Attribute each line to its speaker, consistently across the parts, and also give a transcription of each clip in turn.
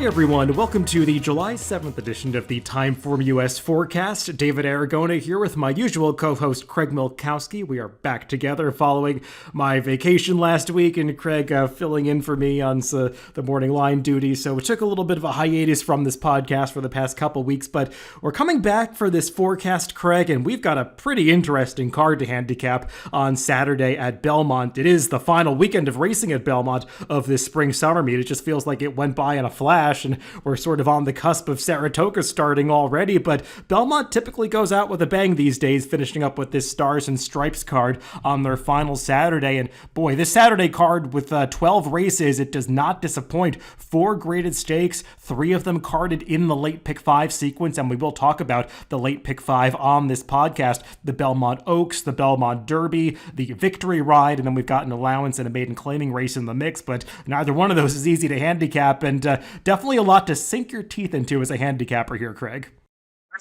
Speaker 1: Hi everyone, welcome to the July 7th edition of the TimeformUS Forecast. David Aragona here with my usual co-host Craig Milkowski. We are back together following my vacation last week, and Craig filling in for me on the morning line duty. So we took a little bit of a hiatus from this podcast for the past couple weeks, but we're coming back for this forecast, Craig, and we've got a pretty interesting card to handicap on Saturday at Belmont. It is the final weekend of racing at Belmont of this spring-summer meet. It just feels like it went by in a flash, and we're sort of on the cusp of Saratoga starting already, but Belmont typically goes out with a bang these days, finishing up with this Stars and Stripes card on their final Saturday. And boy, this Saturday card with 12 races, it does not disappoint. 4 graded stakes, 3 of them carded in the late pick 5 sequence, and we will talk about the late pick 5 on this podcast. The Belmont Oaks, the Belmont Derby, the Victory Ride, and then we've got an allowance and a maiden claiming race in the mix, but neither one of those is easy to handicap, and definitely a lot to sink your teeth into as a handicapper here, Craig.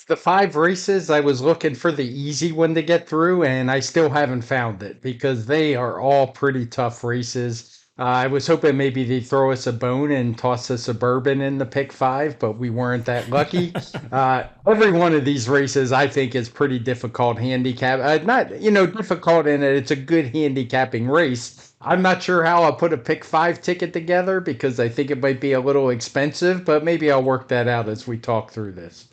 Speaker 2: The 5 races, I was looking for the easy one to get through, and I still haven't found it because they are all pretty tough races. I was hoping maybe they'd throw us a bone and toss a Suburban in the pick 5, but we weren't that lucky. Every one of these races, I think, is pretty difficult handicap. Not, difficult in it. It's a good handicapping race. I'm not sure how I'll put a pick 5 ticket together because I think it might be a little expensive, but maybe I'll work that out as we talk through this.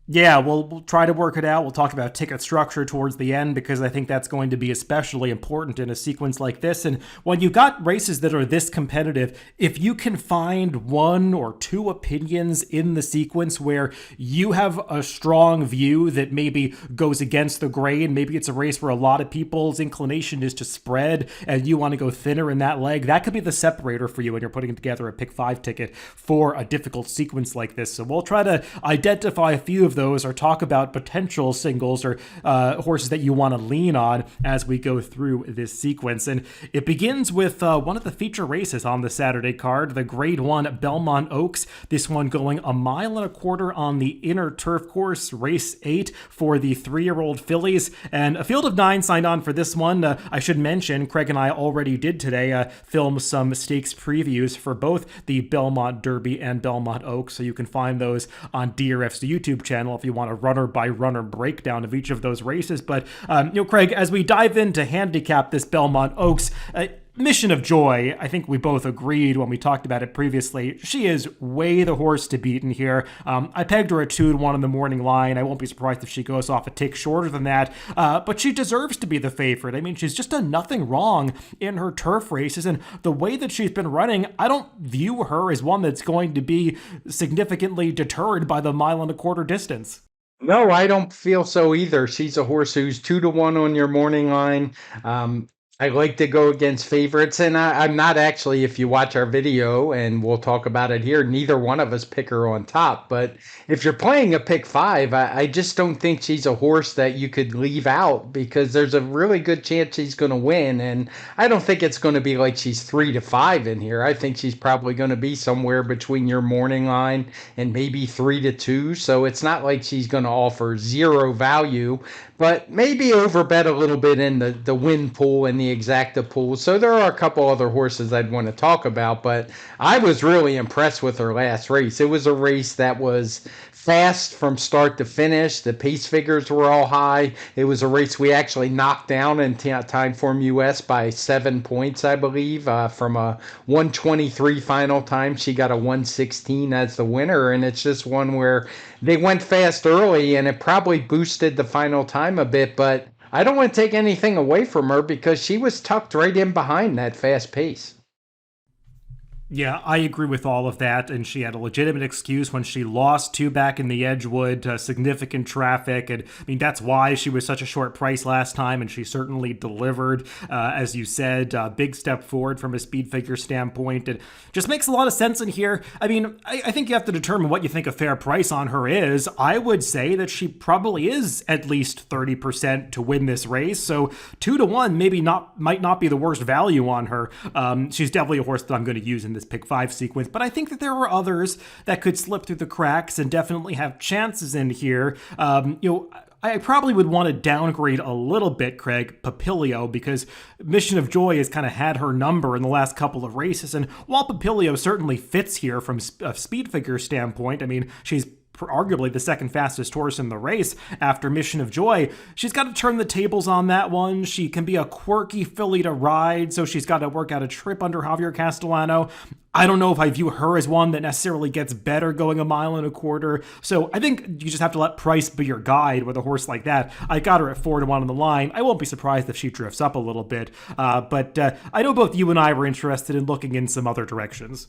Speaker 1: Yeah, we'll try to work it out. We'll talk about ticket structure towards the end because I think that's going to be especially important in a sequence like this. And when you've got races that are this competitive, if you can find 1 or 2 opinions in the sequence where you have a strong view that maybe goes against the grain, maybe it's a race where a lot of people's inclination is to spread and you want to go thinner in that leg, that could be the separator for you when you're putting together a pick 5 ticket for a difficult sequence like this. So we'll try to identify a few of those or talk about potential singles or horses that you want to lean on as we go through this sequence. And it begins with one of the feature races on the Saturday card, the Grade 1 Belmont Oaks. This one going 1.25 miles on the inner turf course, race 8 for the 3-year-old fillies. And a field of 9 signed on for this one. I should mention, Craig and I already did today film some stakes previews for both the Belmont Derby and Belmont Oaks, so you can find those on DRF's YouTube channel if you want a runner-by-runner breakdown of each of those races. But, Craig, as we dive in to handicap this Belmont Oaks, Mission of Joy, I think we both agreed when we talked about it previously. She is way the horse to beat in here. I pegged her a 2-1 in the morning line. I won't be surprised if she goes off a tick shorter than that, but she deserves to be the favorite. I mean, she's just done nothing wrong in her turf races, and the way that she's been running, I don't view her as one that's going to be significantly deterred by the 1.25 mile distance.
Speaker 2: No, I don't feel so either. She's a horse who's 2-1 on your morning line. I like to go against favorites, and I'm not actually, if you watch our video, and we'll talk about it here, neither one of us pick her on top. But if you're playing a pick 5, I just don't think she's a horse that you could leave out because there's a really good chance she's going to win. And I don't think it's going to be like she's 3-5 in here. I think she's probably going to be somewhere between your morning line and maybe 3-2. So it's not like she's going to offer 0 value, but maybe overbet a little bit in the win pool and the exacta pool. So there are a couple other horses I'd want to talk about, but I was really impressed with her last race. It was a race that was fast from start to finish. The pace figures were all high. It was a race we actually knocked down in TimeformUS by 7 points, I believe, from a 123 final time. She got a 116 as the winner, and it's just one where they went fast early, and it probably boosted the final time a bit, but I don't want to take anything away from her because she was tucked right in behind that fast pace.
Speaker 1: Yeah, I agree with all of that, and she had a legitimate excuse when she lost 2 back in the Edgewood, significant traffic, and I mean, that's why she was such a short price last time, and she certainly delivered, as you said, big step forward from a speed figure standpoint. It just makes a lot of sense in here. I mean, I think you have to determine what you think a fair price on her is. I would say that she probably is at least 30% to win this race, so 2-1 might not be the worst value on her. She's definitely a horse that I'm going to use in this pick 5 sequence, but I think that there are others that could slip through the cracks and definitely have chances in here. I probably would want to downgrade a little bit, Craig, Papilio, because Mission of Joy has kind of had her number in the last couple of races. And while Papilio certainly fits here from a speed figure standpoint, I mean, she's arguably the second fastest horse in the race after Mission of Joy. She's got to turn the tables on that one. She can be a quirky filly to ride, so she's got to work out a trip under Javier Castellano. I don't know if I view her as one that necessarily gets better going 1.25 miles. So I think you just have to let price be your guide with a horse like that. I got her at 4-1 on the line. I won't be surprised if she drifts up a little bit. But I know both you and I were interested in looking in some other directions.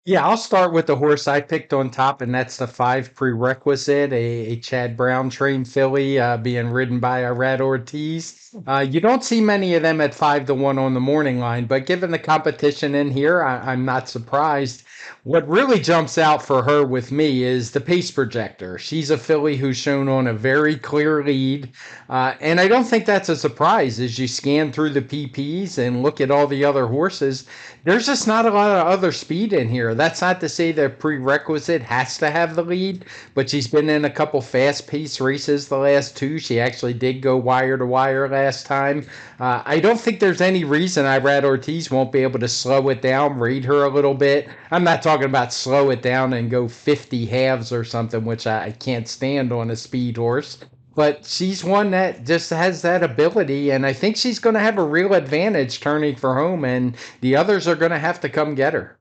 Speaker 2: Yeah, I'll start with the horse I picked on top, and that's the 5 prerequisite, a Chad Brown trained filly being ridden by Irad Ortiz. You don't see many of them at 5-1 on the morning line, but given the competition in here, I'm not surprised. What really jumps out for her with me is the pace projector. She's a filly who's shown on a very clear lead, and I don't think that's a surprise as you scan through the PPs and look at all the other horses. There's just not a lot of other speed in here. That's not to say the prerequisite has to have the lead, but she's been in a couple fast-paced races the last 2. She actually did go wire to wire last time. I don't think there's any reason Irad Ortiz won't be able to slow it down, read her a little bit. I'm not talking about slow it down and go 50 halves or something, which I can't stand on a speed horse. But she's one that just has that ability, and I think she's going to have a real advantage turning for home, and the others are going to have to come get her.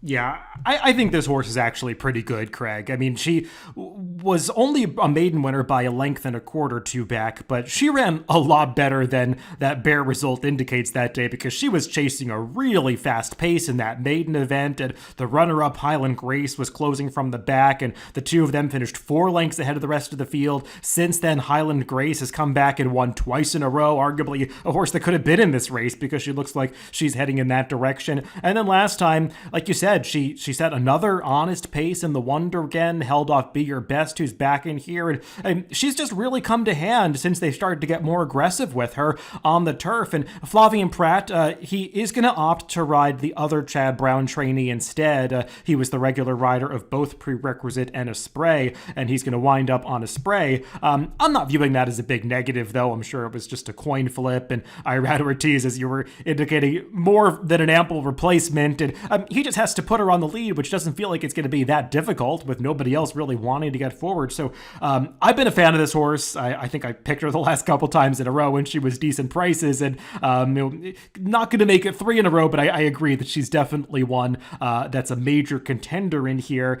Speaker 1: Yeah, I think this horse is actually pretty good, Craig. I mean, she was only a maiden winner by a length and a quarter 2 back, but she ran a lot better than that bare result indicates that day because she was chasing a really fast pace in that maiden event, and the runner-up Highland Grace was closing from the back, and the two of them finished 4 lengths ahead of the rest of the field. Since then, Highland Grace has come back and won twice in a row, arguably a horse that could have been in this race because she looks like she's heading in that direction. And then last time, like you said, she set another honest pace in the Wonder again, held off Be Your Best, who's back in here, and she's just really come to hand since they started to get more aggressive with her on the turf. And Flavien Prat, he is going to opt to ride the other Chad Brown trainee instead. He was the regular rider of both Prerequisite and Esprit, and he's going to wind up on Esprit. I'm not viewing that as a big negative, though. I'm sure it was just a coin flip, and Irad Ortiz, as you were indicating, more than an ample replacement, and he just has to put her on the lead, which doesn't feel like it's going to be that difficult with nobody else really wanting to get forward. So I've been a fan of this horse. I think I picked her the last couple times in a row when she was decent prices, and not going to make it 3 in a row, but I agree that she's definitely one that's a major contender in here.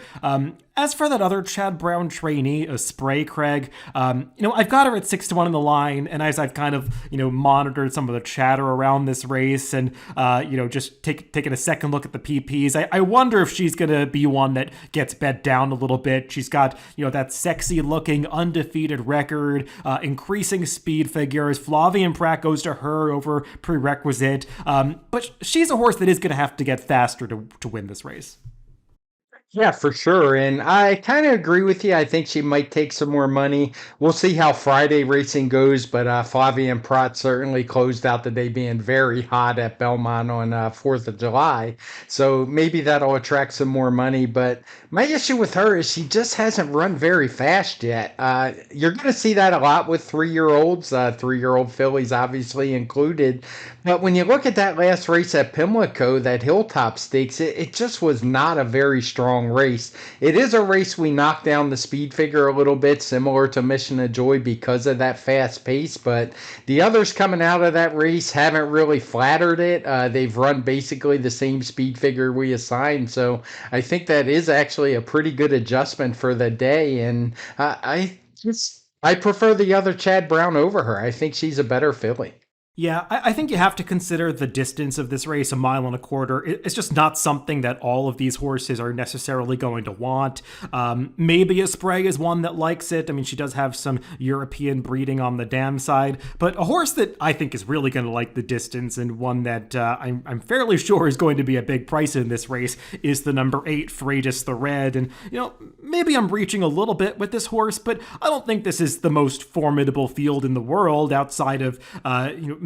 Speaker 1: As for that other Chad Brown trainee, Esprit, Craig, I've got her at 6-1 in the line, and as I've kind of, monitored some of the chatter around this race and, just taking a second look at the PPs, I wonder if she's going to be one that gets bet down a little bit. She's got, that sexy-looking, undefeated record, increasing speed figures. Flavien Prat goes to her over Prerequisite, but she's a horse that is going to have to get faster to win this race.
Speaker 2: Yeah, for sure. And I kind of agree with you. I think she might take some more money. We'll see how Friday racing goes, but Flavien Prat certainly closed out the day being very hot at Belmont on 4th of July. So maybe that'll attract some more money. But my issue with her is she just hasn't run very fast yet. You're going to see that a lot with 3-year-olds, 3-year-old fillies obviously included. But when you look at that last race at Pimlico, that Hilltop Stakes, it just was not a very strong race. It is a race we knocked down the speed figure a little bit, similar to Mission of Joy because of that fast pace, but the others coming out of that race haven't really flattered it. They've run basically the same speed figure we assigned, so I think that is actually a pretty good adjustment for the day, and I prefer the other Chad Brown over her. I think she's a better filly.
Speaker 1: Yeah, I think you have to consider the distance of this race, 1.25 miles. It's just not something that all of these horses are necessarily going to want. Maybe Esprit is one that likes it. I mean, she does have some European breeding on the dam side, but a horse that I think is really going to like the distance and one that I'm fairly sure is going to be a big price in this race is the number 8, Freitas the Red. And, maybe I'm reaching a little bit with this horse, but I don't think this is the most formidable field in the world outside of,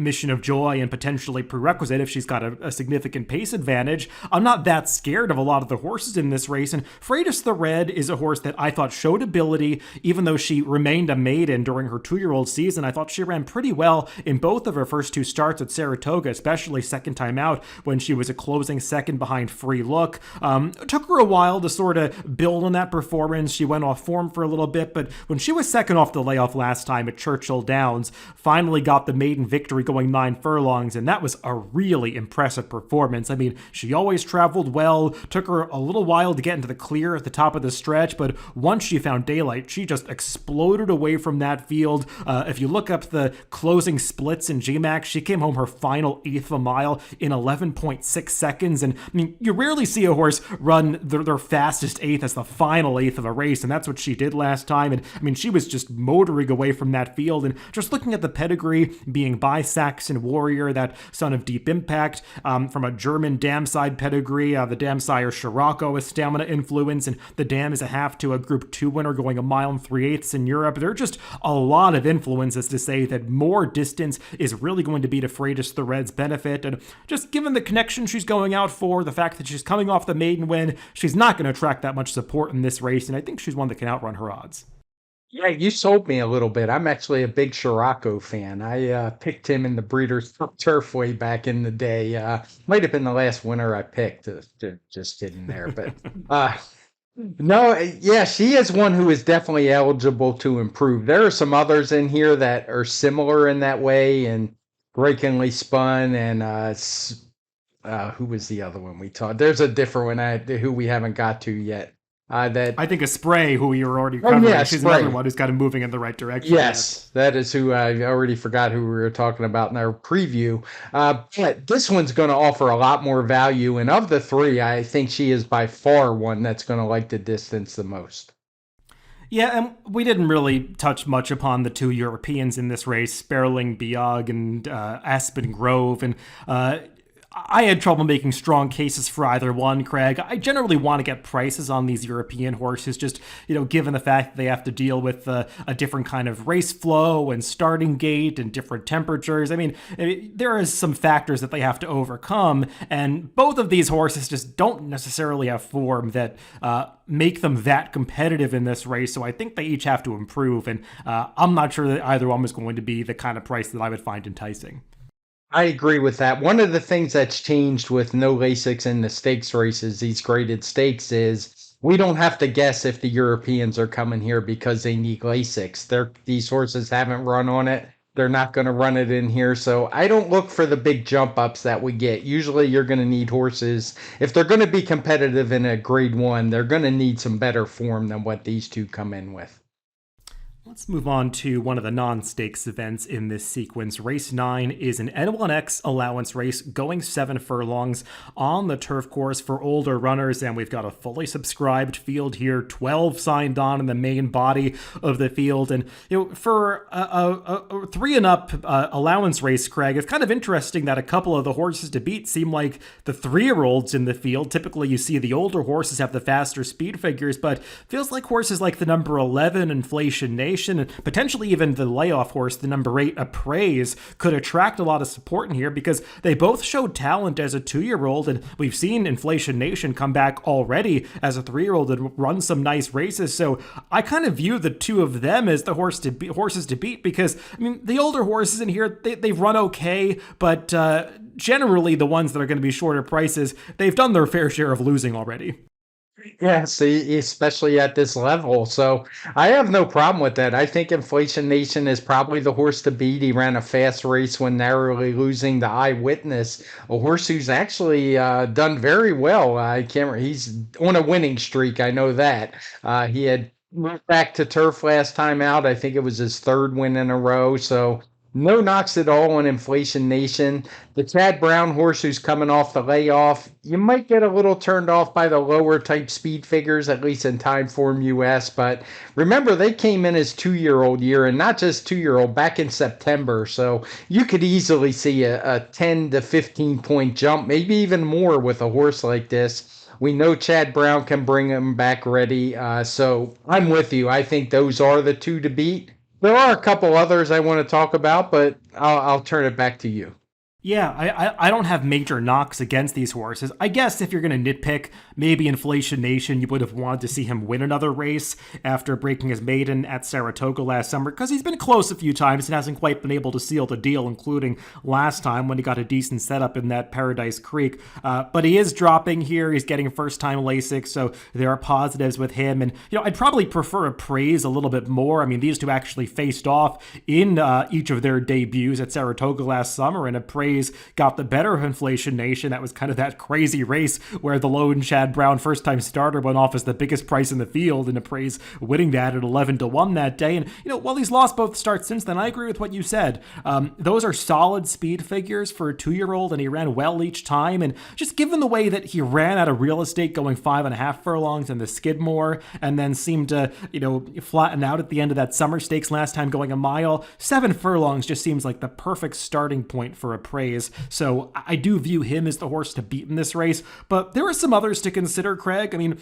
Speaker 1: mission of joy and potentially prerequisite if she's got a significant pace advantage. I'm not that scared of a lot of the horses in this race, and Freitas the Red is a horse that I thought showed ability, even though she remained a maiden during her 2-year-old season. I thought she ran pretty well in both of her first 2 starts at Saratoga, especially second time out when she was a closing second behind Free Look. It took her a while to sort of build on that performance. She went off form for a little bit, but when she was second off the layoff last time at Churchill Downs, finally got the maiden victory going 9 furlongs, and that was a really impressive performance. I mean, she always traveled well, took her a little while to get into the clear at the top of the stretch, but once she found daylight, she just exploded away from that field. If you look up the closing splits in GMAX, she came home her final eighth of a mile in 11.6 seconds, and I mean, you rarely see a horse run their fastest eighth as the final eighth of a race, and that's what she did last time. And I mean, she was just motoring away from that field, and just looking at the pedigree, being by Saxon Warrior, that son of Deep Impact, from a German dam side pedigree, the dam sire Scirocco with stamina influence, and the dam is a half to a Group 2 winner going 1 mile and 3/8 in Europe. There are just a lot of influences to say that more distance is really going to be to Freitas the Red's benefit, and just given the connection she's going out for, the fact that she's coming off the maiden win, she's not going to attract that much support in this race, and I think she's one that can outrun her odds.
Speaker 2: Yeah, you sold me a little bit. I'm actually a big Scirocco fan. I picked him in the Breeders' Cup Turf way back in the day. Might have been the last winner I picked. Just kidding there, but no, yeah, she is one who is definitely eligible to improve. There are some others in here that are similar in that way, and Breakingly Spun, and who was the other one we talked? There's a different one who we haven't got to yet. That
Speaker 1: I think a Spray, who you're already covering,
Speaker 2: yeah,
Speaker 1: she's
Speaker 2: Spray.
Speaker 1: another one who's kind of moving in the right direction.
Speaker 2: Yes, that is who I already forgot who we were talking about in our preview. But this one's going to offer a lot more value, and of the 3, I think she is by far one that's going to like the distance the most.
Speaker 1: Yeah, and we didn't really touch much upon the 2 Europeans in this race, Sperling Biog and Aspen Grove, and I had trouble making strong cases for either one, Craig. I generally want to get prices on these European horses, just, given the fact that they have to deal with a different kind of race flow and starting gate and different temperatures. I mean, there is some factors that they have to overcome, and both of these horses just don't necessarily have form that make them that competitive in this race, so I think they each have to improve, and I'm not sure that either one was going to be the kind of price that I would find enticing.
Speaker 2: I agree with that. One of the things that's changed with no Lasix in the stakes races, these graded stakes, is we don't have to guess if the Europeans are coming here because they need Lasix. These horses haven't run on it. They're not going to run it in here. So I don't look for the big jump ups that we get. Usually you're going to need horses. If they're going to be competitive in a grade 1, they're going to need some better form than what these 2 come in with.
Speaker 1: Let's move on to one of the non-stakes events in this sequence. Race 9 is an N1X allowance race going 7 furlongs on the turf course for older runners, and we've got a fully subscribed field here, 12 signed on in the main body of the field. And for a 3 and up allowance race, Craig, it's kind of interesting that a couple of the horses to beat seem like the 3-year-olds in the field. Typically you see the older horses have the faster speed figures, but feels like horses like the number 11 Inflation Nation, and potentially even the layoff horse, the number 8 Appraise, could attract a lot of support in here because they both showed talent as a 2-year-old, and we've seen Inflation Nation come back already as a 3-year-old and run some nice races. So I kind of view the 2 of them as the horses to beat because, I mean, the older horses in here, they've run okay, but generally the ones that are going to be shorter prices, they've done their fair share of losing already.
Speaker 2: Yeah, see, especially at this level. So I have no problem with that. I think Inflation Nation is probably the horse to beat. He ran a fast race when narrowly losing to Eyewitness, a horse who's actually done very well. He's on a winning streak. I know that. He had moved back to turf last time out. I think it was his 3rd win in a row. So no knocks at all on Inflation Nation. The Chad Brown horse who's coming off the layoff, you might get a little turned off by the lower type speed figures, at least in TimeformUS. But remember, they came in as 2-year-old year, and not just 2-year-old, back in September. So you could easily see a 10 to 15 point jump, maybe even more with a horse like this. We know Chad Brown can bring him back ready. So I'm with you. I think those are the 2 to beat. There are a couple others I want to talk about, but I'll turn it back to you.
Speaker 1: Yeah, I don't have major knocks against these horses. I guess if you're going to nitpick, maybe Inflation Nation, you would have wanted to see him win another race after breaking his maiden at Saratoga last summer, because he's been close a few times and hasn't quite been able to seal the deal, including last time when he got a decent setup in that Paradise Creek. But he is dropping here. He's getting first-time LASIK, so there are positives with him. And, I'd probably prefer Appraise a little bit more. I mean, these two actually faced off in each of their debuts at Saratoga last summer, and Appraise got the better of Inflation Nation. That was kind of that crazy race where the lone Chad Brown first-time starter went off as the biggest price in the field, and Appraise winning that at 11-1 that day. And, while he's lost both starts since then, I agree with what you said. Those are solid speed figures for a 2-year-old, and he ran well each time. And just given the way that he ran out of real estate going 5.5 furlongs in the Skidmore, and then seemed to, flatten out at the end of that Summer Stakes last time going a mile, 7 furlongs just seems like the perfect starting point for Appraise. So I do view him as the horse to beat in this race, but there are some others to consider, Craig. I mean,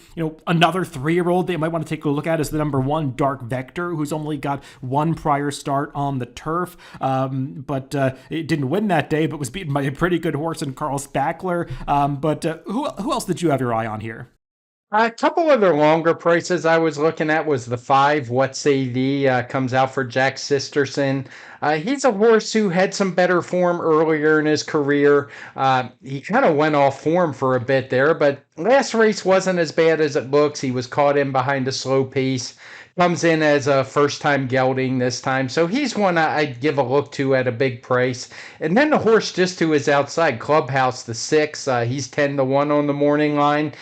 Speaker 1: another 3-year-old they might want to take a look at is the number 1 Dark Vector, who's only got one prior start on the turf, but it didn't win that day, but was beaten by a pretty good horse in Carl Spackler. But who else did you have your eye on here?
Speaker 2: A couple other longer prices I was looking at was the 5 What Say Thee comes out for Jack Sisterson. He's a horse who had some better form earlier in his career. He kind of went off form for a bit there, but last race wasn't as bad as it looks. He was caught in behind a slow pace. Comes in as a first-time gelding this time, so he's one I'd give a look to at a big price. And then the horse just to his outside, Clubhouse, the 6. He's 10-1 on the morning line.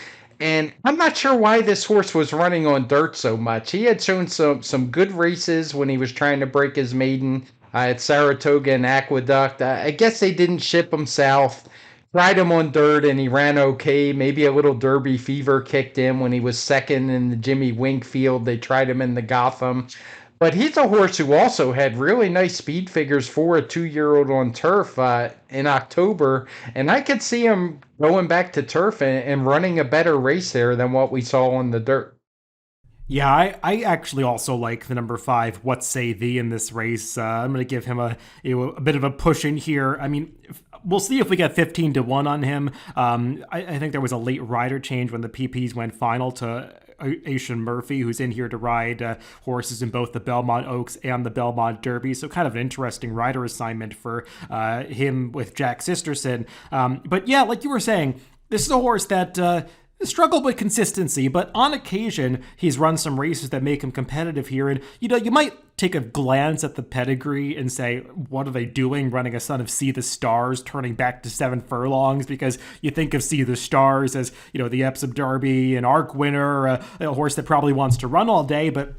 Speaker 2: And I'm not sure why this horse was running on dirt so much. He had shown some good races when he was trying to break his maiden at Saratoga and Aqueduct. I guess they didn't ship him south. Tried him on dirt and he ran okay. Maybe a little Derby fever kicked in when he was second in the Jimmy Winkfield. They tried him in the Gotham. But he's a horse who also had really nice speed figures for a 2-year-old on turf in October. And I could see him going back to turf and running a better race there than what we saw on the dirt.
Speaker 1: Yeah, I actually also like the number 5, What Say Thee, in this race. I'm going to give him a bit of a push in here. I mean, we'll see if we get 15-1 on him. I think there was a late rider change when the PPs went final to Aishan Murphy, who's in here to ride horses in both the Belmont Oaks and the Belmont Derby. So kind of an interesting rider assignment for him with Jack Sisterson. But yeah, like you were saying, this is a horse that struggled with consistency, but on occasion, he's run some races that make him competitive here. And, you might take a glance at the pedigree and say, what are they doing running a Son of See the Stars, turning back to 7 furlongs? Because you think of See the Stars as, the Epsom Derby, an ARC winner, a horse that probably wants to run all day, but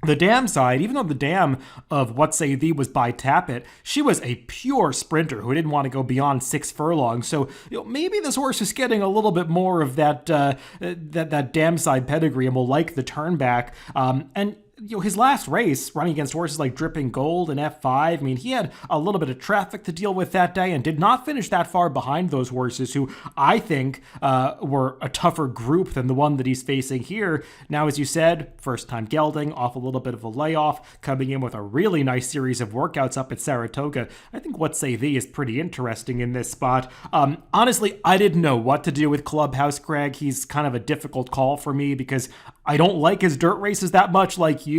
Speaker 1: the dam side, even though the dam of What Say Thee was by Tappet, she was a pure sprinter who didn't want to go beyond 6 furlongs. So maybe this horse is getting a little bit more of that that dam side pedigree and will like the turn back. And his last race running against horses like Dripping Gold and F5, I mean, he had a little bit of traffic to deal with that day and did not finish that far behind those horses who I think were a tougher group than the one that he's facing here. Now, as you said, first time gelding, off a little bit of a layoff, coming in with a really nice series of workouts up at Saratoga. I think What Say Thee is pretty interesting in this spot. Honestly, I didn't know what to do with Clubhouse, Greg. He's kind of a difficult call for me because I don't like his dirt races that much like you.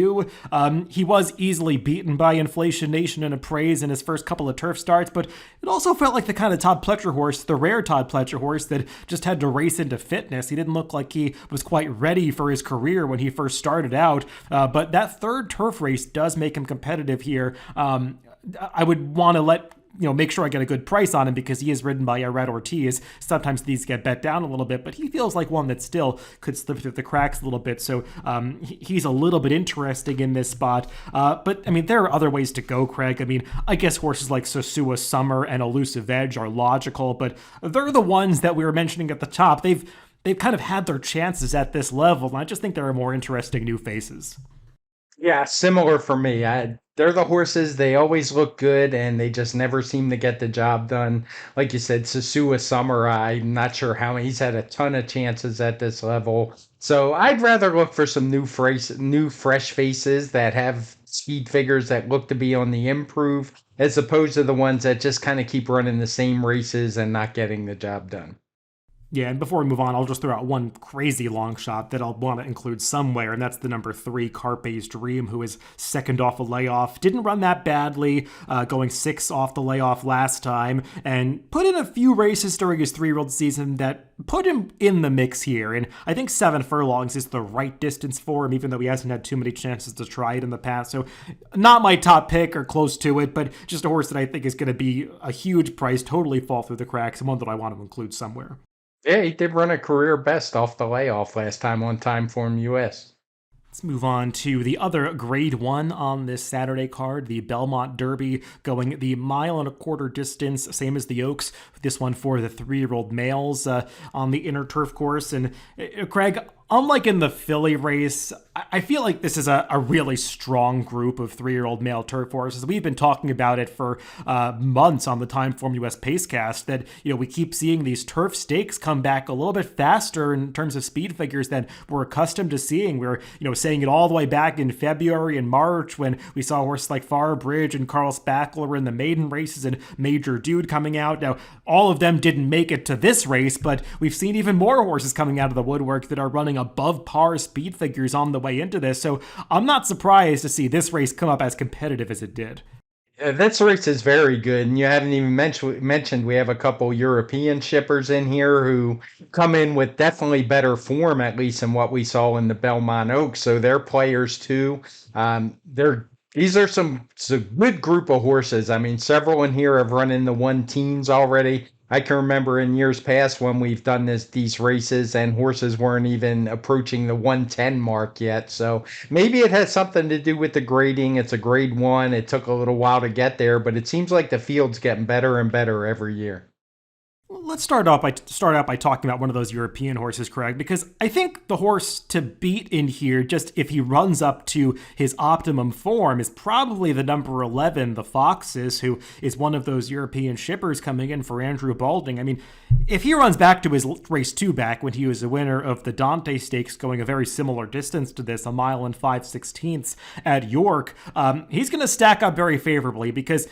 Speaker 1: He was easily beaten by Inflation Nation and Appraise in his first couple of turf starts, but it also felt like the kind of Todd Pletcher horse, the rare Todd Pletcher horse that just had to race into fitness. He didn't look like he was quite ready for his career when he first started out, but that third turf race does make him competitive here. I would want to make sure I get a good price on him because he is ridden by Red Ortiz. Sometimes these get bet down a little bit, but he feels like one that still could slip through the cracks a little bit. So he's a little bit interesting in this spot. But I mean, there are other ways to go, Craig. I mean, I guess horses like Sosua Summer and Elusive Edge are logical, but they're the ones that we were mentioning at the top. They've kind of had their chances at this level, and I just think there are more interesting new faces.
Speaker 2: Yeah, similar for me. They're the horses. They always look good, and they just never seem to get the job done. Like you said, Sosua Summer, I'm not sure how he's had a ton of chances at this level. So I'd rather look for some new fresh faces that have speed figures that look to be on the improve, as opposed to the ones that just kind of keep running the same races and not getting the job done.
Speaker 1: Yeah, and before we move on, I'll just throw out one crazy long shot that I'll want to include somewhere, and that's the number 3 Carpe's Dream, who is second off a layoff. Didn't run that badly, going 6 off the layoff last time, and put in a few races during his 3-year-old season that put him in the mix here. And I think 7 furlongs is the right distance for him, even though he hasn't had too many chances to try it in the past. So not my top pick or close to it, but just a horse that I think is going to be a huge price, totally fall through the cracks, and one that I want to include somewhere.
Speaker 2: Yeah, he did run a career best off the layoff last time on Timeform US.
Speaker 1: Let's move on to the other grade 1 on this Saturday card, the Belmont Derby, going the 1.25 mile distance, same as the Oaks. This one for the 3-year-old males on the inner turf course. And Craig, unlike in the Philly race, I feel like this is a really strong group of 3-year-old male turf horses. We've been talking about it for months on the TimeformUS Pacecast that, we keep seeing these turf stakes come back a little bit faster in terms of speed figures than we're accustomed to seeing. We were, saying it all the way back in February and March when we saw horses like Far Bridge and Carl Spackler in the maiden races and Major Dude coming out. Now, all of them didn't make it to this race, but we've seen even more horses coming out of the woodwork that are running above par speed figures on the way into this. So I'm not surprised to see this race come up as competitive as it did.
Speaker 2: This race is very good, and you haven't even mentioned we have a couple European shippers in here who come in with definitely better form, at least in what we saw in the Belmont Oaks. So they're players too. These are some good group of horses. I mean, several in here have run in the 1-teens already. I can remember in years past when we've done these races and horses weren't even approaching the 110 mark yet. So maybe it has something to do with the grading. It's a grade 1. It took a little while to get there, but it seems like the field's getting better and better every year.
Speaker 1: Let's start out by talking about one of those European horses, Craig, because I think the horse to beat in here, just if he runs up to his optimum form, is probably the number 11, the Foxes, who is one of those European shippers coming in for Andrew Balding. I mean, if he runs back to his race 2 back when he was a winner of the Dante Stakes, going a very similar distance to this, 1 mile and 5/16 at York, he's going to stack up very favorably because,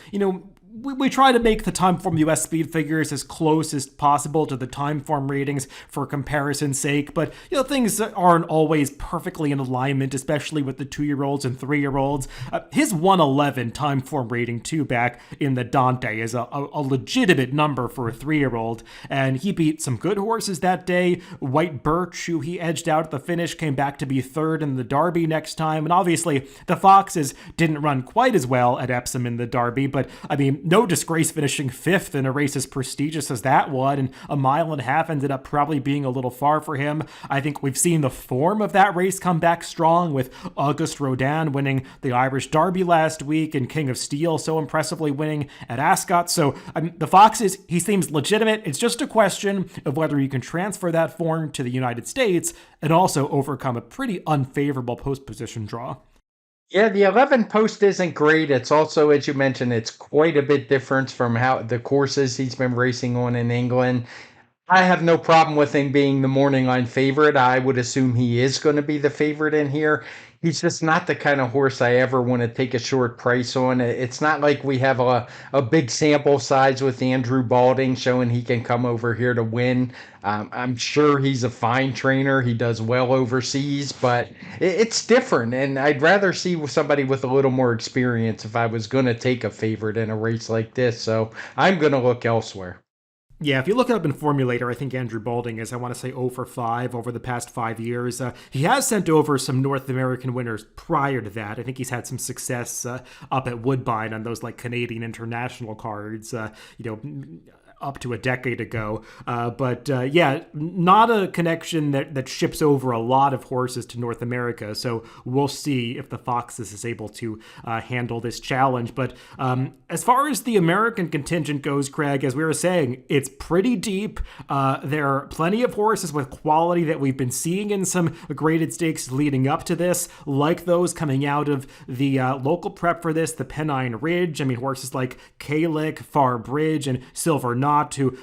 Speaker 1: we try to make the TimeformUS speed figures as close as possible to the Timeform ratings for comparison's sake, but things aren't always perfectly in alignment, especially with the 2-year-olds and 3-year-olds. His 111 Timeform rating 2 back in the Dante is a legitimate number for a 3-year-old, and he beat some good horses that day. White Birch, who he edged out at the finish, came back to be 3rd in the Derby next time, and obviously the Foxes didn't run quite as well at Epsom in the Derby, but I mean, no disgrace finishing 5th in a race as prestigious as that one, and 1.5 miles ended up probably being a little far for him. I think we've seen the form of that race come back strong, with Auguste Rodin winning the Irish Derby last week and King of Steel so impressively winning at Ascot. So the Foxes, he seems legitimate. It's just a question of whether you can transfer that form to the United States and also overcome a pretty unfavorable post position draw.
Speaker 2: Yeah, the 11 post isn't great. It's also, as you mentioned, it's quite a bit different from how the courses he's been racing on in England. I have no problem with him being the morning line favorite. I would assume he is going to be the favorite in here. He's just not the kind of horse I ever want to take a short price on. It's not like we have a big sample size with Andrew Balding showing he can come over here to win. I'm sure he's a fine trainer. He does well overseas, but it's different. And I'd rather see somebody with a little more experience if I was going to take a favorite in a race like this. So I'm going to look elsewhere.
Speaker 1: Yeah, if you look it up in Formulator, I think Andrew Balding is, I want to say, 0 for 5 over the past 5 years. He has sent over some North American winners prior to that. I think he's had some success up at Woodbine on those Canadian international cards, up to a decade ago. But not a connection that ships over a lot of horses to North America. So we'll see if the Foxes is able to handle this challenge. But as far as the American contingent goes, Craig, as we were saying, it's pretty deep. There are plenty of horses with quality that we've been seeing in some graded stakes leading up to this, like those coming out of the local prep for this, the Pennine Ridge. I mean, horses like Kalick, Far Bridge, and Silver Knight not, who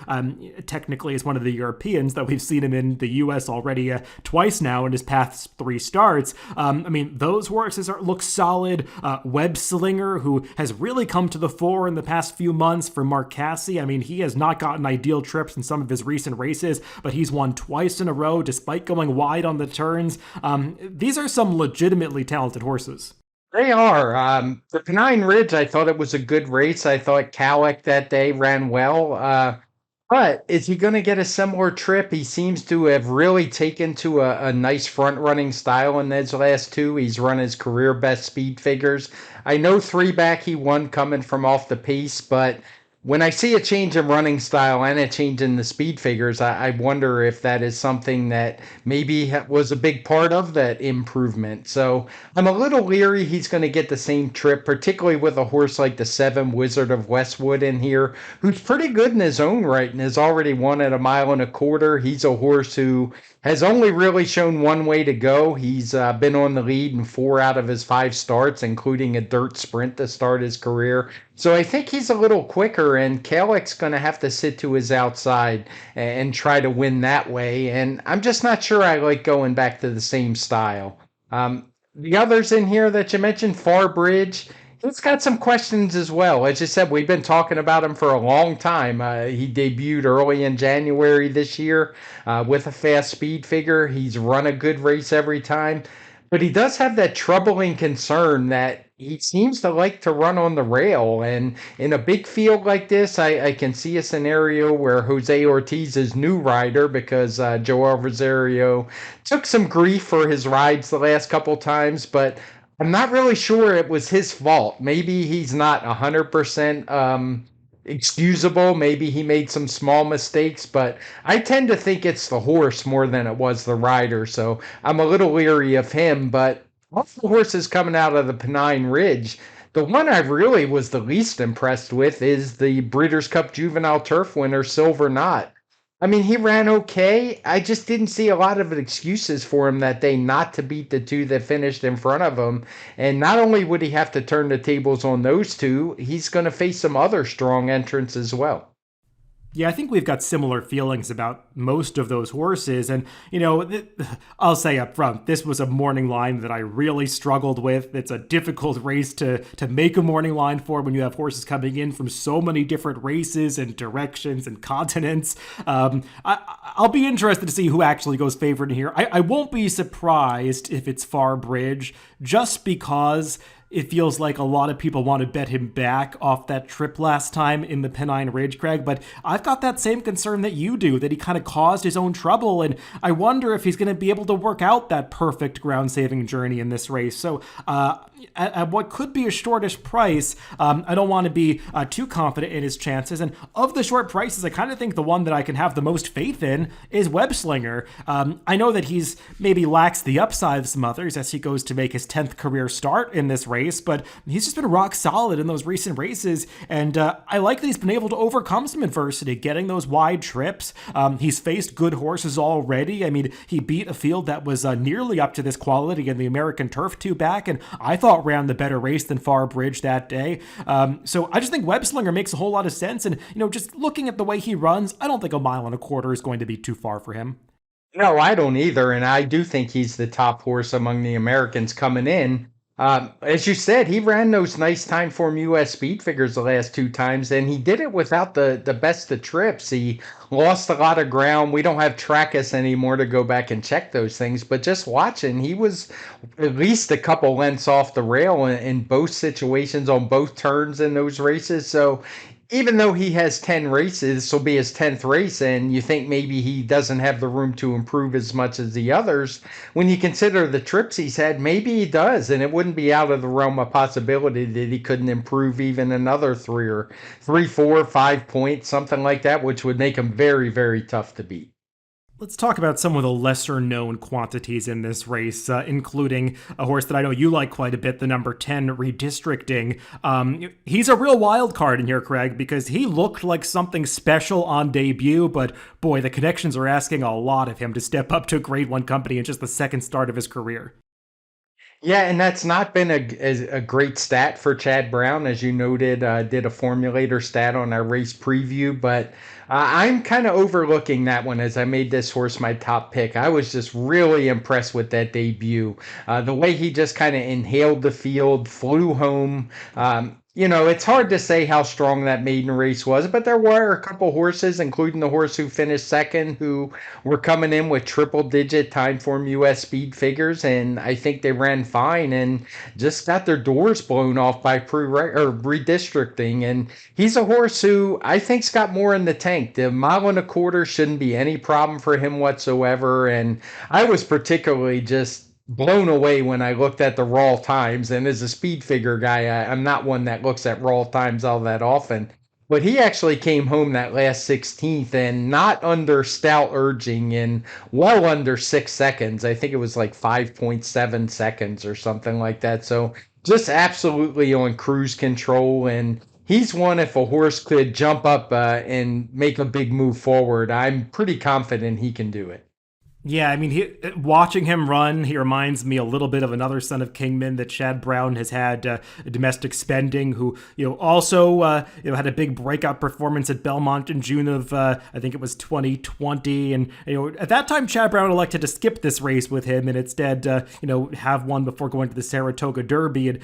Speaker 1: technically is one of the Europeans, though we've seen him in the U.S. already twice now in his past 3 starts. I mean, those horses look solid. Web Slinger, who has really come to the fore in the past few months for Mark Casse. I mean, he has not gotten ideal trips in some of his recent races, but he's won twice in a row despite going wide on the turns. These are some legitimately talented horses.
Speaker 2: They are. The Pennine Ridge, I thought it was a good race. I thought Calic that day ran well. But is he going to get a similar trip? He seems to have really taken to a nice front running style in those last 2. He's run his career best speed figures. I know 3 back he won coming from off the pace, but when I see a change in running style and a change in the speed figures, I wonder if that is something that maybe was a big part of that improvement. So I'm a little leery he's going to get the same trip, particularly with a horse like the 7 Wizard of Westwood in here, who's pretty good in his own right and has already won at 1.25 miles. He's a horse who has only really shown one way to go. He's been on the lead in 4 out of his 5 starts, including a dirt sprint to start his career. So I think he's a little quicker, and Kalik's going to have to sit to his outside and try to win that way. And I'm just not sure I like going back to the same style. The others in here that you mentioned, Farbridge, he's got some questions as well. As you said, we've been talking about him for a long time. He debuted early in January this year with a fast speed figure. He's run a good race every time. But he does have that troubling concern that he seems to like to run on the rail. And in a big field like this, I can see a scenario where Jose Ortiz is new rider because Joel Rosario took some grief for his rides the last couple times. But I'm not really sure it was his fault. Maybe he's not 100% excusable. Maybe he made some small mistakes, but I tend to think it's the horse more than it was the rider. So I'm a little leery of him, but all the horses coming out of the Pennine Ridge, the one I really was the least impressed with is the Breeders' Cup Juvenile Turf winner, Silver Knot. I mean, he ran okay. I just didn't see a lot of excuses for him that day not to beat the 2 that finished in front of him. And not only would he have to turn the tables on those 2, he's going to face some other strong entrants as well.
Speaker 1: Yeah, I think we've got similar feelings about most of those horses. And, I'll say up front, this was a morning line that I really struggled with. It's a difficult race to make a morning line for when you have horses coming in from so many different races and directions and continents. I'll be interested to see who actually goes favorite in here. I won't be surprised if it's Farbridge, just because it feels like a lot of people want to bet him back off that trip last time in the Pennine Ridge, Craig, but I've got that same concern that you do, that he kind of caused his own trouble, and I wonder if he's going to be able to work out that perfect ground-saving journey in this race. So at what could be a shortish price, I don't want to be too confident in his chances, and of the short prices, I kind of think the one that I can have the most faith in is Webslinger. I know that he's maybe lacks the upside of some others as he goes to make his 10th career start in this race, but he's just been rock solid in those recent races, and I like that he's been able to overcome some adversity, getting those wide trips. He's faced good horses already. I mean, he beat a field that was nearly up to this quality in the American Turf 2-back, and I thought ran the better race than Farbridge that day. So I just think Webslinger makes a whole lot of sense, and just looking at the way he runs, I don't think 1.25 miles is going to be too far for him.
Speaker 2: No, I don't either, and I do think he's the top horse among the Americans coming in. As you said, he ran those nice TimeformUS speed figures the last 2 times, and he did it without the best of trips. He lost a lot of ground. We don't have Trackus anymore to go back and check those things, but just watching, he was at least a couple lengths off the rail in both situations on both turns in those races. So even though he has 10 races, this will be his 10th race, and you think maybe he doesn't have the room to improve as much as the others, when you consider the trips he's had, maybe he does, and it wouldn't be out of the realm of possibility that he couldn't improve even another 3, 4, 5 points, something like that, which would make him very, very tough to beat.
Speaker 1: Let's talk about some of the lesser-known quantities in this race, including a horse that I know you like quite a bit, the number 10, Redistricting. He's a real wild card in here, Craig, because he looked like something special on debut, but boy, the connections are asking a lot of him to step up to a Grade 1 company in just the second start of his career.
Speaker 2: Yeah, and that's not been a great stat for Chad Brown, as you noted. Did a formulator stat on our race preview, but I'm kind of overlooking that one as I made this horse my top pick. I was just really impressed with that debut. The way he just kind of inhaled the field, flew home. It's hard to say how strong that maiden race was, but there were a couple horses, including the horse who finished second, who were coming in with triple digit TimeformUS speed figures, and I think they ran fine and just got their doors blown off by redistricting. And he's a horse who I think's got more in the tank. The mile and a quarter shouldn't be any problem for him whatsoever. And I was particularly just blown away when I looked at the raw times. And as a speed figure guy, I'm not one that looks at raw times all that often. But he actually came home that last 16th and not under stout urging in well under 6 seconds. I think it was like 5.7 seconds or something like that. So just absolutely on cruise control. And he's one, if a horse could jump up and make a big move forward, I'm pretty confident he can do it.
Speaker 1: Yeah, I mean, watching him run, he reminds me a little bit of another son of Kingman that Chad Brown has had, domestic spending, who also had a big breakout performance at Belmont in June of I think it was 2020, and at that time Chad Brown elected to skip this race with him and instead have one before going to the Saratoga Derby, and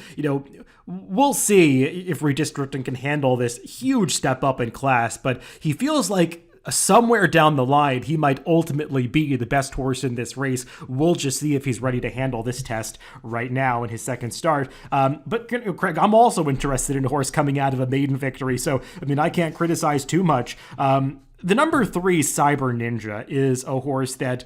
Speaker 1: we'll see if redistricting can handle this huge step up in class, but he feels like somewhere down the line, he might ultimately be the best horse in this race. We'll just see if he's ready to handle this test right now in his second start. But Craig, I'm also interested in a horse coming out of a maiden victory, so I mean, I can't criticize too much. The number 3 Cyber Ninja is a horse that,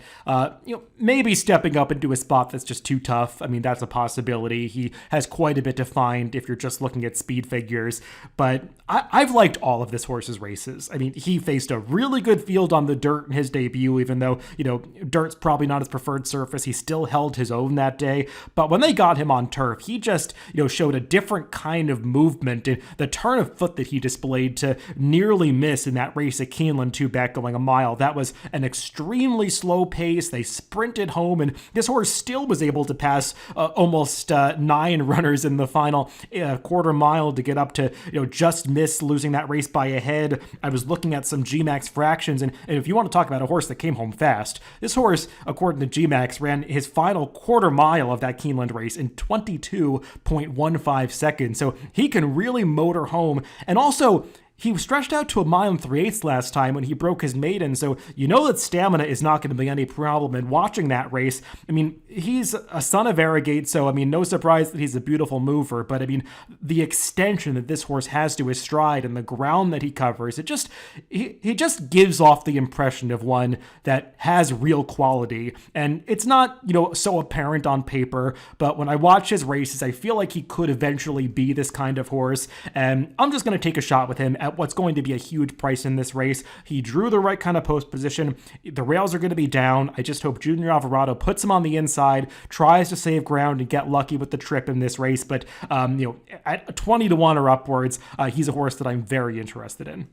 Speaker 1: maybe stepping up into a spot that's just too tough. I mean, that's a possibility. He has quite a bit to find if you're just looking at speed figures. But I've liked all of this horse's races. I mean, he faced a really good field on the dirt in his debut, even though, dirt's probably not his preferred surface. He still held his own that day. But when they got him on turf, he just, showed a different kind of movement. And the turn of foot that he displayed to nearly miss in that race at Keeneland 2 back going a mile, that was an extremely slow pace. They sprinted home, and this horse still was able to pass almost 9 runners in the final quarter mile to get up to just miss losing that race by a head. I was looking at some GMAX fractions, and if you want to talk about a horse that came home fast, this horse, according to GMAX, ran his final quarter mile of that Keeneland race in 22.15 seconds. So he can really motor home, and also he stretched out to a mile and 3/8 last time when he broke his maiden, so that stamina is not going to be any problem. And watching that race, I mean, he's a son of Arrogate, so I mean, no surprise that he's a beautiful mover, but I mean, the extension that this horse has to his stride and the ground that he covers, he just gives off the impression of one that has real quality, and it's not, so apparent on paper, but when I watch his races, I feel like he could eventually be this kind of horse, and I'm just going to take a shot with him at what's going to be a huge price in this race. He drew the right kind of post position. The rails are going to be down. I just hope Junior Alvarado puts him on the inside, tries to save ground and get lucky with the trip in this race. But, at 20-1 or upwards, he's a horse that I'm very interested in.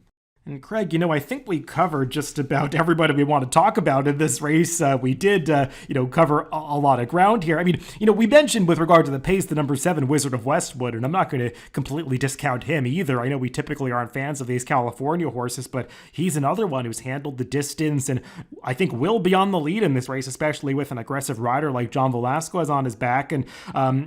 Speaker 1: And Craig, I think we covered just about everybody we want to talk about in this race. We did, cover a lot of ground here. I mean, we mentioned with regard to the pace, the number 7 Wizard of Westwood, and I'm not going to completely discount him either. I know we typically aren't fans of these California horses, but he's another one who's handled the distance and I think will be on the lead in this race, especially with an aggressive rider like John Velasquez on his back. And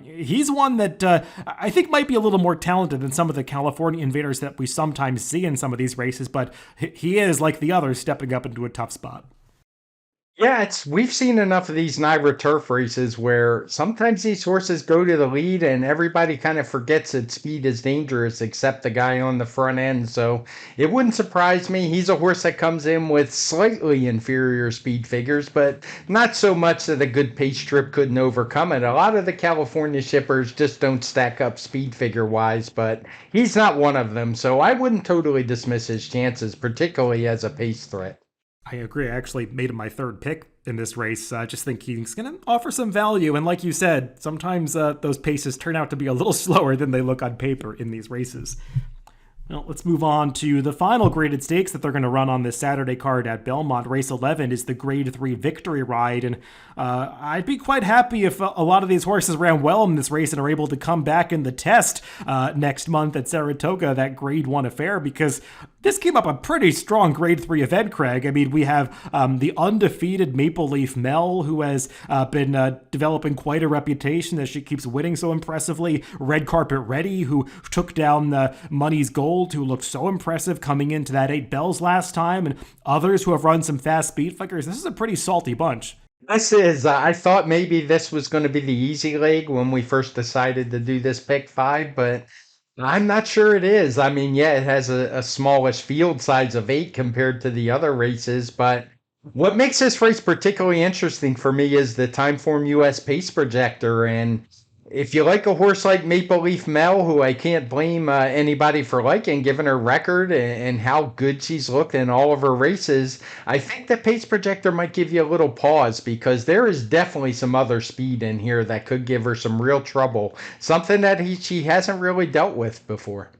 Speaker 1: he's one that I think might be a little more talented than some of the California invaders that we sometimes see in some of these races, but he is, like the others, stepping up into a tough spot.
Speaker 2: Yeah, we've seen enough of these NYRA turf races where sometimes these horses go to the lead and everybody kind of forgets that speed is dangerous except the guy on the front end. So it wouldn't surprise me. He's a horse that comes in with slightly inferior speed figures, but not so much that a good pace trip couldn't overcome it. A lot of the California shippers just don't stack up speed figure wise, but he's not one of them. So I wouldn't totally dismiss his chances, particularly as a pace threat.
Speaker 1: I agree. I actually made him my 3rd pick in this race. I just think he's going to offer some value. And like you said, sometimes those paces turn out to be a little slower than they look on paper in these races. Well, let's move on to the final graded stakes that they're going to run on this Saturday card at Belmont. Race 11 is the Grade 3 Victory Ride, and I'd be quite happy if a lot of these horses ran well in this race and are able to come back in the test next month at Saratoga, that Grade 1 affair, because this came up a pretty strong Grade 3 event, Craig. I mean, we have the undefeated Maple Leaf Mel, who has been developing quite a reputation as she keeps winning so impressively. Red Carpet Ready, who took down the Money's Gold, who looked so impressive coming into that 8 bells last time, and others who have run some fast speed figures. This is a pretty salty bunch.
Speaker 2: This is, I thought maybe this was going to be the easy leg when we first decided to do this pick five, but I'm not sure it is. I mean, yeah, it has a smallish field size of 8 compared to the other races, but what makes this race particularly interesting for me is the Timeform US pace projector. And if you like a horse like Maple Leaf Mel, who I can't blame anybody for liking, given her record and how good she's looked in all of her races, I think the pace projector might give you a little pause because there is definitely some other speed in here that could give her some real trouble, something that she hasn't really dealt with before.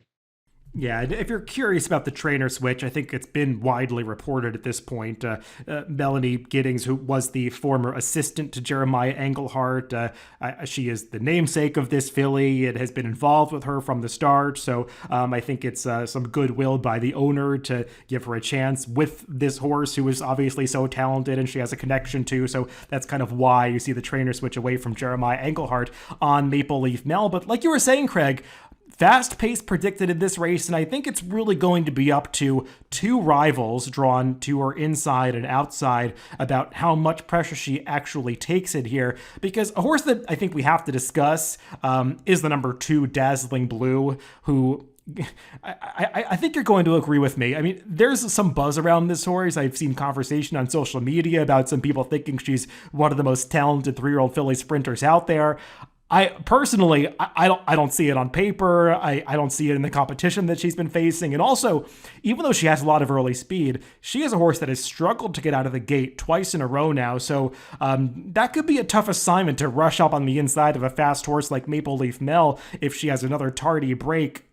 Speaker 1: Yeah, if you're curious about the trainer switch, I think it's been widely reported at this point. Melanie Giddings, who was the former assistant to Jeremiah Englehart, she is the namesake of this filly. It has been involved with her from the start, so I think it's some goodwill by the owner to give her a chance with this horse, who is obviously so talented and she has a connection to. So that's kind of why you see the trainer switch away from Jeremiah Englehart on Maple Leaf Mel. But like you were saying, Craig, fast pace predicted in this race, and I think it's really going to be up to 2 rivals drawn to her inside and outside about how much pressure she actually takes it here. Because a horse that I think we have to discuss is the number 2 Dazzling Blue, who I think you're going to agree with me. I mean, there's some buzz around this horse. I've seen conversation on social media about some people thinking she's one of the most talented 3-year-old filly sprinters out there. I personally, I don't see it on paper. I don't see it in the competition that she's been facing. And also, even though she has a lot of early speed, she is a horse that has struggled to get out of the gate twice in a row now. So that could be a tough assignment to rush up on the inside of a fast horse like Maple Leaf Mel if she has another tardy break.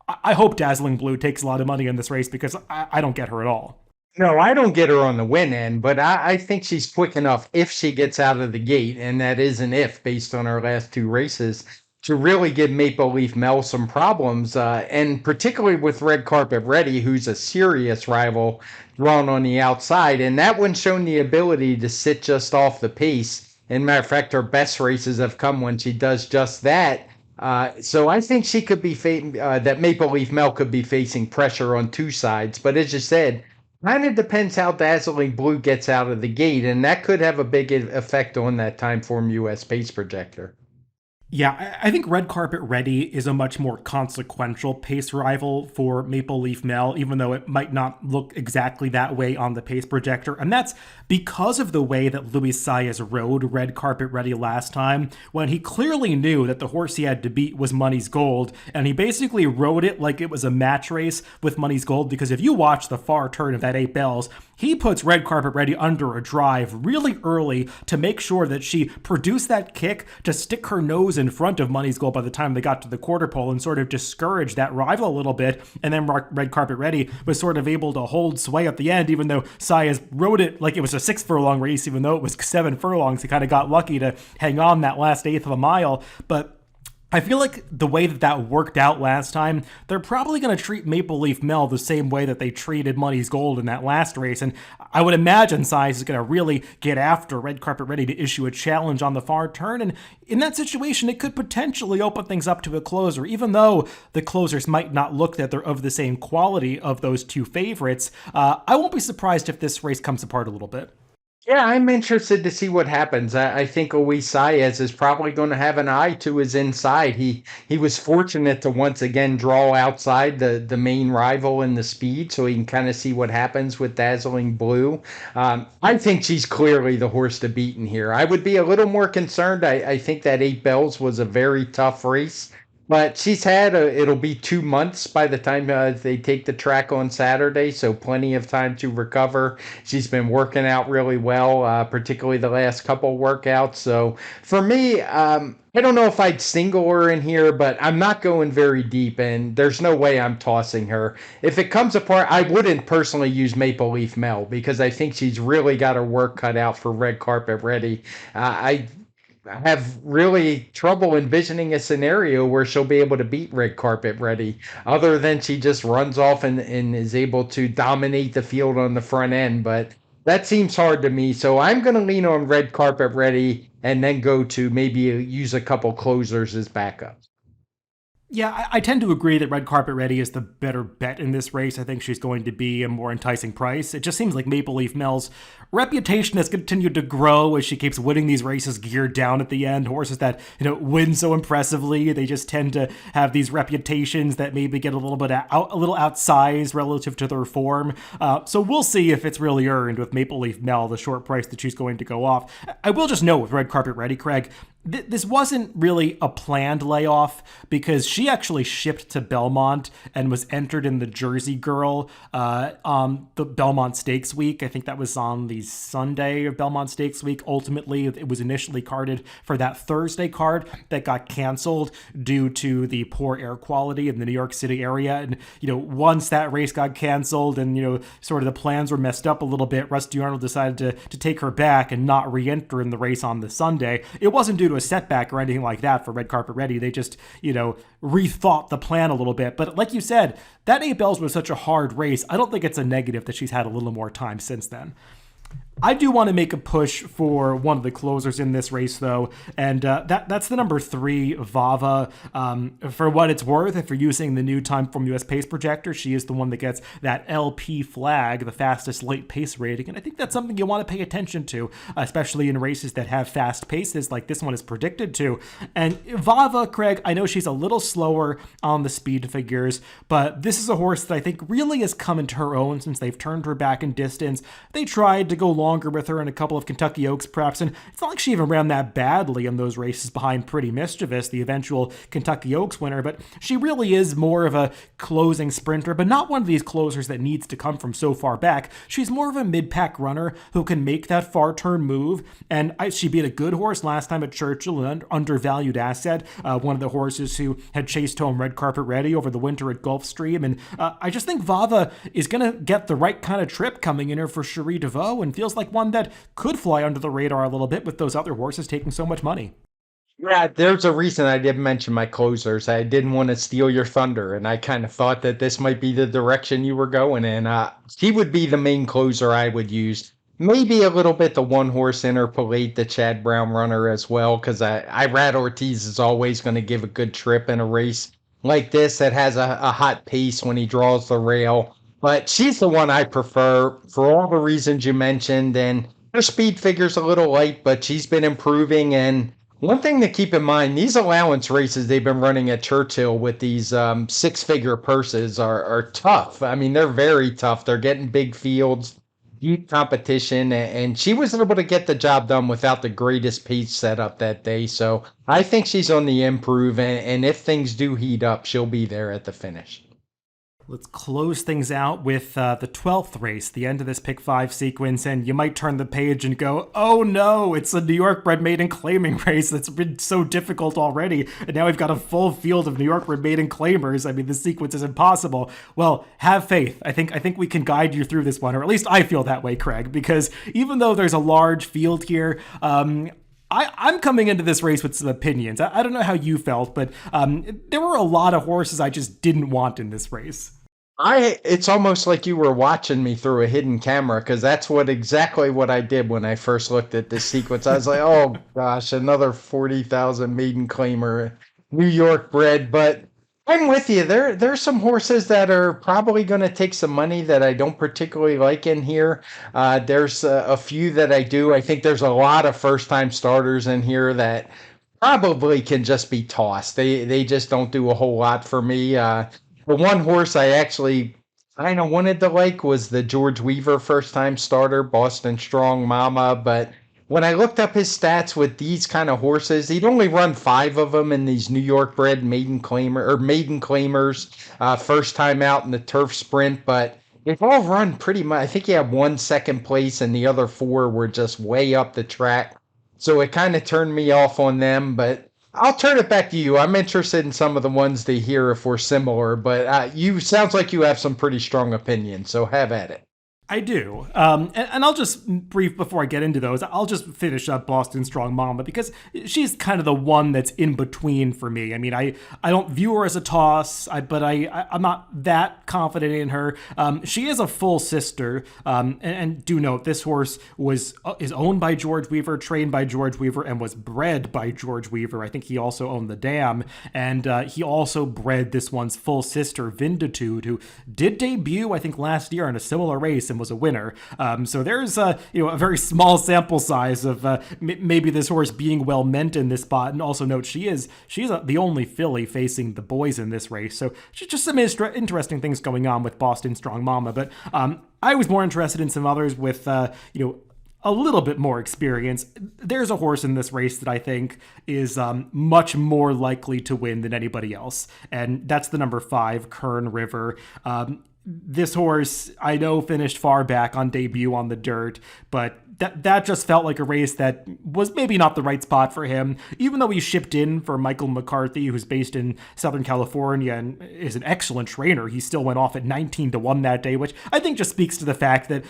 Speaker 1: I hope Dazzling Blue takes a lot of money in this race because I don't get her at all.
Speaker 2: No, I don't get her on the win end, but I think she's quick enough if she gets out of the gate, and that is an if based on her last 2 races, to really give Maple Leaf Mel some problems, and particularly with Red Carpet Ready, who's a serious rival drawn on the outside, and that one's shown the ability to sit just off the pace. And matter of fact, her best races have come when she does just that. So I think she could be that Maple Leaf Mel could be facing pressure on 2 sides, but as you said, kind of depends how Dazzling Blue gets out of the gate, and that could have a big effect on that Timeform US pace projector.
Speaker 1: Yeah, I think Red Carpet Ready is a much more consequential pace rival for Maple Leaf Mel, even though it might not look exactly that way on the pace projector. And that's because of the way that Luis Saez rode Red Carpet Ready last time, when he clearly knew that the horse he had to beat was Money's Gold, and he basically rode it like it was a match race with Money's Gold, because if you watch the far turn of that 8 bells, he puts Red Carpet Ready under a drive really early to make sure that she produced that kick to stick her nose in front of Money's Gold by the time they got to the quarter pole and sort of discourage that rival a little bit. And then Red Carpet Ready was sort of able to hold sway at the end, even though Saez rode it like it was a 6 furlong race, even though it was 7 furlongs. He kind of got lucky to hang on that last eighth of a mile. But I feel like the way that worked out last time, they're probably going to treat Maple Leaf Mel the same way that they treated Money's Gold in that last race. And I would imagine Saez is going to really get after Red Carpet Ready to issue a challenge on the far turn. And in that situation, it could potentially open things up to a closer, even though the closers might not look that they're of the same quality of those 2 favorites. I won't be surprised if this race comes apart a little bit.
Speaker 2: Yeah, I'm interested to see what happens. I think Luis Saez is probably going to have an eye to his inside. He was fortunate to once again draw outside the main rival in the speed, so he can kind of see what happens with Dazzling Blue. I think she's clearly the horse to beat in here. I would be a little more concerned. I think that 8 bells was a very tough race. But it'll be 2 months by the time they take the track on Saturday, so plenty of time to recover. She's been working out really well, particularly the last couple workouts. So for me, I don't know if I'd single her in here, but I'm not going very deep, and there's no way I'm tossing her. If it comes apart, I wouldn't personally use Maple Leaf Mel because I think she's really got her work cut out for red carpet ready. I have really trouble envisioning a scenario where she'll be able to beat red carpet ready, other than she just runs off and is able to dominate the field on the front end. But that seems hard to me. So I'm going to lean on red carpet ready and then go to maybe use a couple closers as backups.
Speaker 1: Yeah, I tend to agree that Red Carpet Ready is the better bet in this race. I think she's going to be a more enticing price. It just seems like Maple Leaf Mel's reputation has continued to grow as she keeps winning these races geared down at the end. Horses that, win so impressively, they just tend to have these reputations that maybe get a little bit a little outsized relative to their form. So we'll see if it's really earned with Maple Leaf Mel, the short price that she's going to go off. I will just note with Red Carpet Ready, Craig, this wasn't really a planned layoff because she actually shipped to Belmont and was entered in the Jersey Girl the Belmont Stakes week. I think that was on the Sunday of Belmont Stakes week. Ultimately, it was initially carded for that Thursday card that got canceled due to the poor air quality in the New York City area. And, once that race got canceled and, sort of the plans were messed up a little bit, Rusty Arnold decided to take her back and not re-enter in the race on the Sunday. It wasn't due to a setback or anything like that for Red Carpet Ready. They just, rethought the plan a little bit. But like you said, that 8 Bells was such a hard race. I don't think it's a negative that she's had a little more time since then. I do want to make a push for one of the closers in this race, though, and that's the number 3, Vava. For what it's worth, if you're using the new TimeformUS pace projector, she is the one that gets that LP flag, the fastest late pace rating, and I think that's something you want to pay attention to, especially in races that have fast paces like this one is predicted to. And Vava, Craig, I know she's a little slower on the speed figures, but this is a horse that I think really has come into her own since they've turned her back in distance. They tried to go longer with her in a couple of Kentucky Oaks preps, and it's not like she even ran that badly in those races behind Pretty Mischievous, the eventual Kentucky Oaks winner, but she really is more of a closing sprinter, but not one of these closers that needs to come from so far back. She's more of a mid-pack runner who can make that far turn move, and she beat a good horse last time at Churchill, an undervalued asset, one of the horses who had chased home Red Carpet Ready over the winter at Gulfstream, and I just think Vava is going to get the right kind of trip coming in her for Cherie DeVaux, and feels like one that could fly under the radar a little bit with those other horses taking so much money.
Speaker 2: Yeah, there's a reason I didn't mention my closers. I didn't want to steal your thunder, and I kind of thought that this might be the direction you were going in. He would be the main closer I would use. Maybe a little bit the one horse Interpolate, the Chad Brown runner as well, because Irad Ortiz is always going to give a good trip in a race like this that has a hot pace when he draws the rail. But she's the one I prefer for all the reasons you mentioned, and her speed figure's a little light, but she's been improving. And one thing to keep in mind, these allowance races they've been running at Churchill with these six-figure purses are tough. I mean, they're very tough. They're getting big fields, deep competition, and she was able to get the job done without the greatest pace setup that day. So I think she's on the improve, and if things do heat up, she'll be there at the finish.
Speaker 1: Let's close things out with the 12th race, the end of this pick 5 sequence, and you might turn the page and go, oh no, it's a New York bred maiden claiming race that's been so difficult already, and now we've got a full field of New York bred maiden claimers. I mean, this sequence is impossible. Well, have faith. I think we can guide you through this one, or at least I feel that way, Craig, because even though there's a large field here, I'm coming into this race with some opinions. I don't know how you felt, but there were a lot of horses I just didn't want in this race.
Speaker 2: It's almost like you were watching me through a hidden camera, because that's exactly what I did when I first looked at this sequence. I was like, oh gosh, another 40,000 maiden claimer, New York bred. But I'm with you. There's some horses that are probably going to take some money that I don't particularly like in here. There's a few that I do. I think there's a lot of first time starters in here that probably can just be tossed. They just don't do a whole lot for me. The one horse I actually kind of wanted to like was the George Weaver first time starter, Boston Strong Mama, but when I looked up his stats with these kind of horses, he'd only run 5 of them in these New York bred maiden claimers, first time out in the turf sprint, but they've all run pretty much. I think he had one second place, and the other 4 were just way up the track. So it kind of turned me off on them, but I'll turn it back to you. I'm interested in some of the ones to hear if we're similar, but you sounds like you have some pretty strong opinions, so have at it.
Speaker 1: I do. And I'll just brief before I get into those. I'll just finish up Boston Strong Mama because she's kind of the one that's in between for me. I mean, I don't view her as a toss, but I'm not that confident in her. She is a full sister. And do note, this horse is owned by George Weaver, trained by George Weaver, and was bred by George Weaver. I think he also owned the dam. And he also bred this one's full sister, Vinditude, who did debut, I think, last year in a similar race and was a winner. So there's a very small sample size of maybe this horse being well meant in this spot. And also note she's the only filly facing the boys in this race. So just some interesting things going on with Boston Strong Mama. But I was more interested in some others with a little bit more experience. There's a horse in this race that I think is much more likely to win than anybody else, and that's the number 5, Kern River. This horse, I know, finished far back on debut on the dirt, but that just felt like a race that was maybe not the right spot for him, even though he shipped in for Michael McCarthy, who's based in Southern California and is an excellent trainer. He still went off at 19-1 that day, which I think just speaks to the fact that,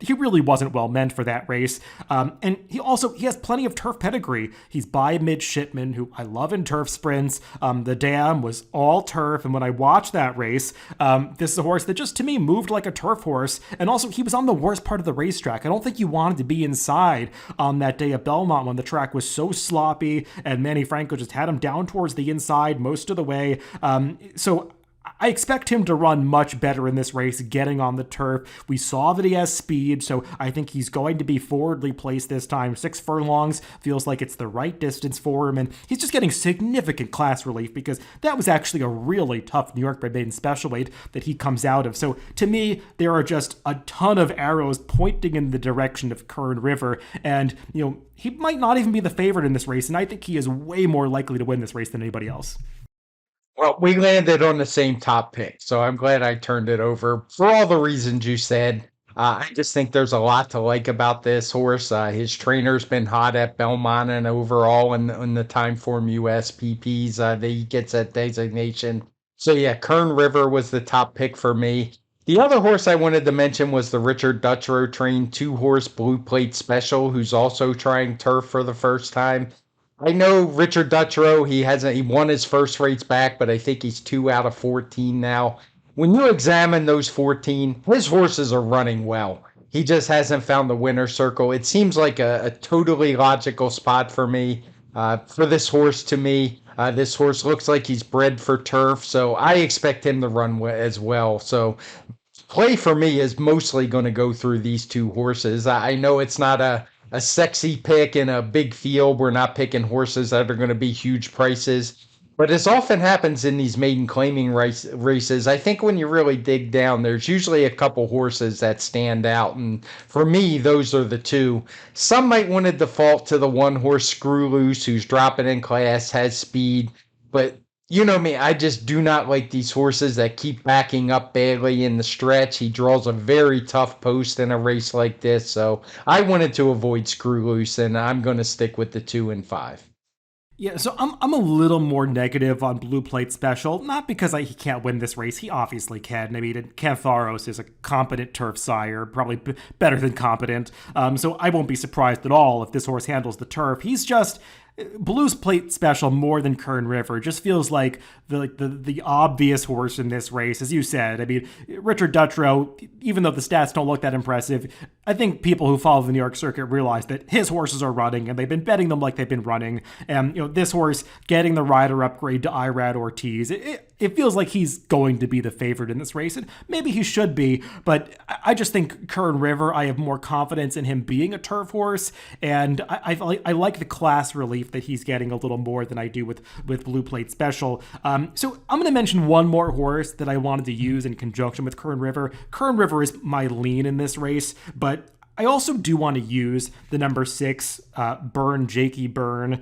Speaker 1: he really wasn't well meant for that race. And he has plenty of turf pedigree. He's by Midshipman, who I love in turf sprints. The dam was all turf. And when I watched that race, this is a horse that just to me moved like a turf horse. And also he was on the worst part of the racetrack. I don't think you wanted to be inside on that day at Belmont when the track was so sloppy and Manny Franco just had him down towards the inside most of the way. So I expect him to run much better in this race, getting on the turf. We saw that he has speed, so I think he's going to be forwardly placed this time. 6 furlongs feels like it's the right distance for him, and he's just getting significant class relief because that was actually a really tough New York bred maiden special weight that he comes out of. So to me, there are just a ton of arrows pointing in the direction of Kern River, and he might not even be the favorite in this race, and I think he is way more likely to win this race than anybody else.
Speaker 2: Well, we landed on the same top pick, so I'm glad I turned it over for all the reasons you said. I just think there's a lot to like about this horse. His trainer's been hot at Belmont and overall in the TimeformUS PPs that he gets that designation. So yeah, Kern River was the top pick for me. The other horse I wanted to mention was the Richard Dutrow trained 2-horse Blue Plate Special, who's also trying turf for the first time. I know Richard Dutrow, he won his first race back, but I think he's 2 out of 14 now. When you examine those 14, his horses are running well. He just hasn't found the winner's circle. It seems like a totally logical spot for me, for this horse to me. This horse looks like he's bred for turf, so I expect him to run as well. So play for me is mostly going to go through these 2 horses. I know it's not a sexy pick in a big field. We're not picking horses that are going to be huge prices. But as often happens in these maiden claiming races, I think when you really dig down, there's usually a couple horses that stand out. And for me, those are the 2. Some might want to default to the 1-horse Screw Loose, who's dropping in class, has speed. But you know me, I just do not like these horses that keep backing up badly in the stretch. He draws a very tough post in a race like this. So I wanted to avoid Screw Loose, and I'm going to stick with the 2 and 5.
Speaker 1: Yeah, so I'm a little more negative on Blue Plate Special, not because he can't win this race. He obviously can. I mean, Cantharos is a competent turf sire, probably better than competent. So I won't be surprised at all if this horse handles the turf. He's just Blues Plate Special more than Kern River just feels like the obvious horse in this race, as you said. I mean, Richard Dutrow, even though the stats don't look that impressive, I think people who follow the New York circuit realize that his horses are running, and they've been betting them like they've been running. And this horse getting the rider upgrade to Irad Ortiz, it feels like he's going to be the favorite in this race, and maybe he should be. But I just think Kern River, I have more confidence in him being a turf horse, and I like the class relief that he's getting a little more than I do with Blue Plate Special. So I'm going to mention one more horse that I wanted to use in conjunction with Kern River. Kern River is my lean in this race, but I also do want to use the number 6, Burn, Jakey Burn.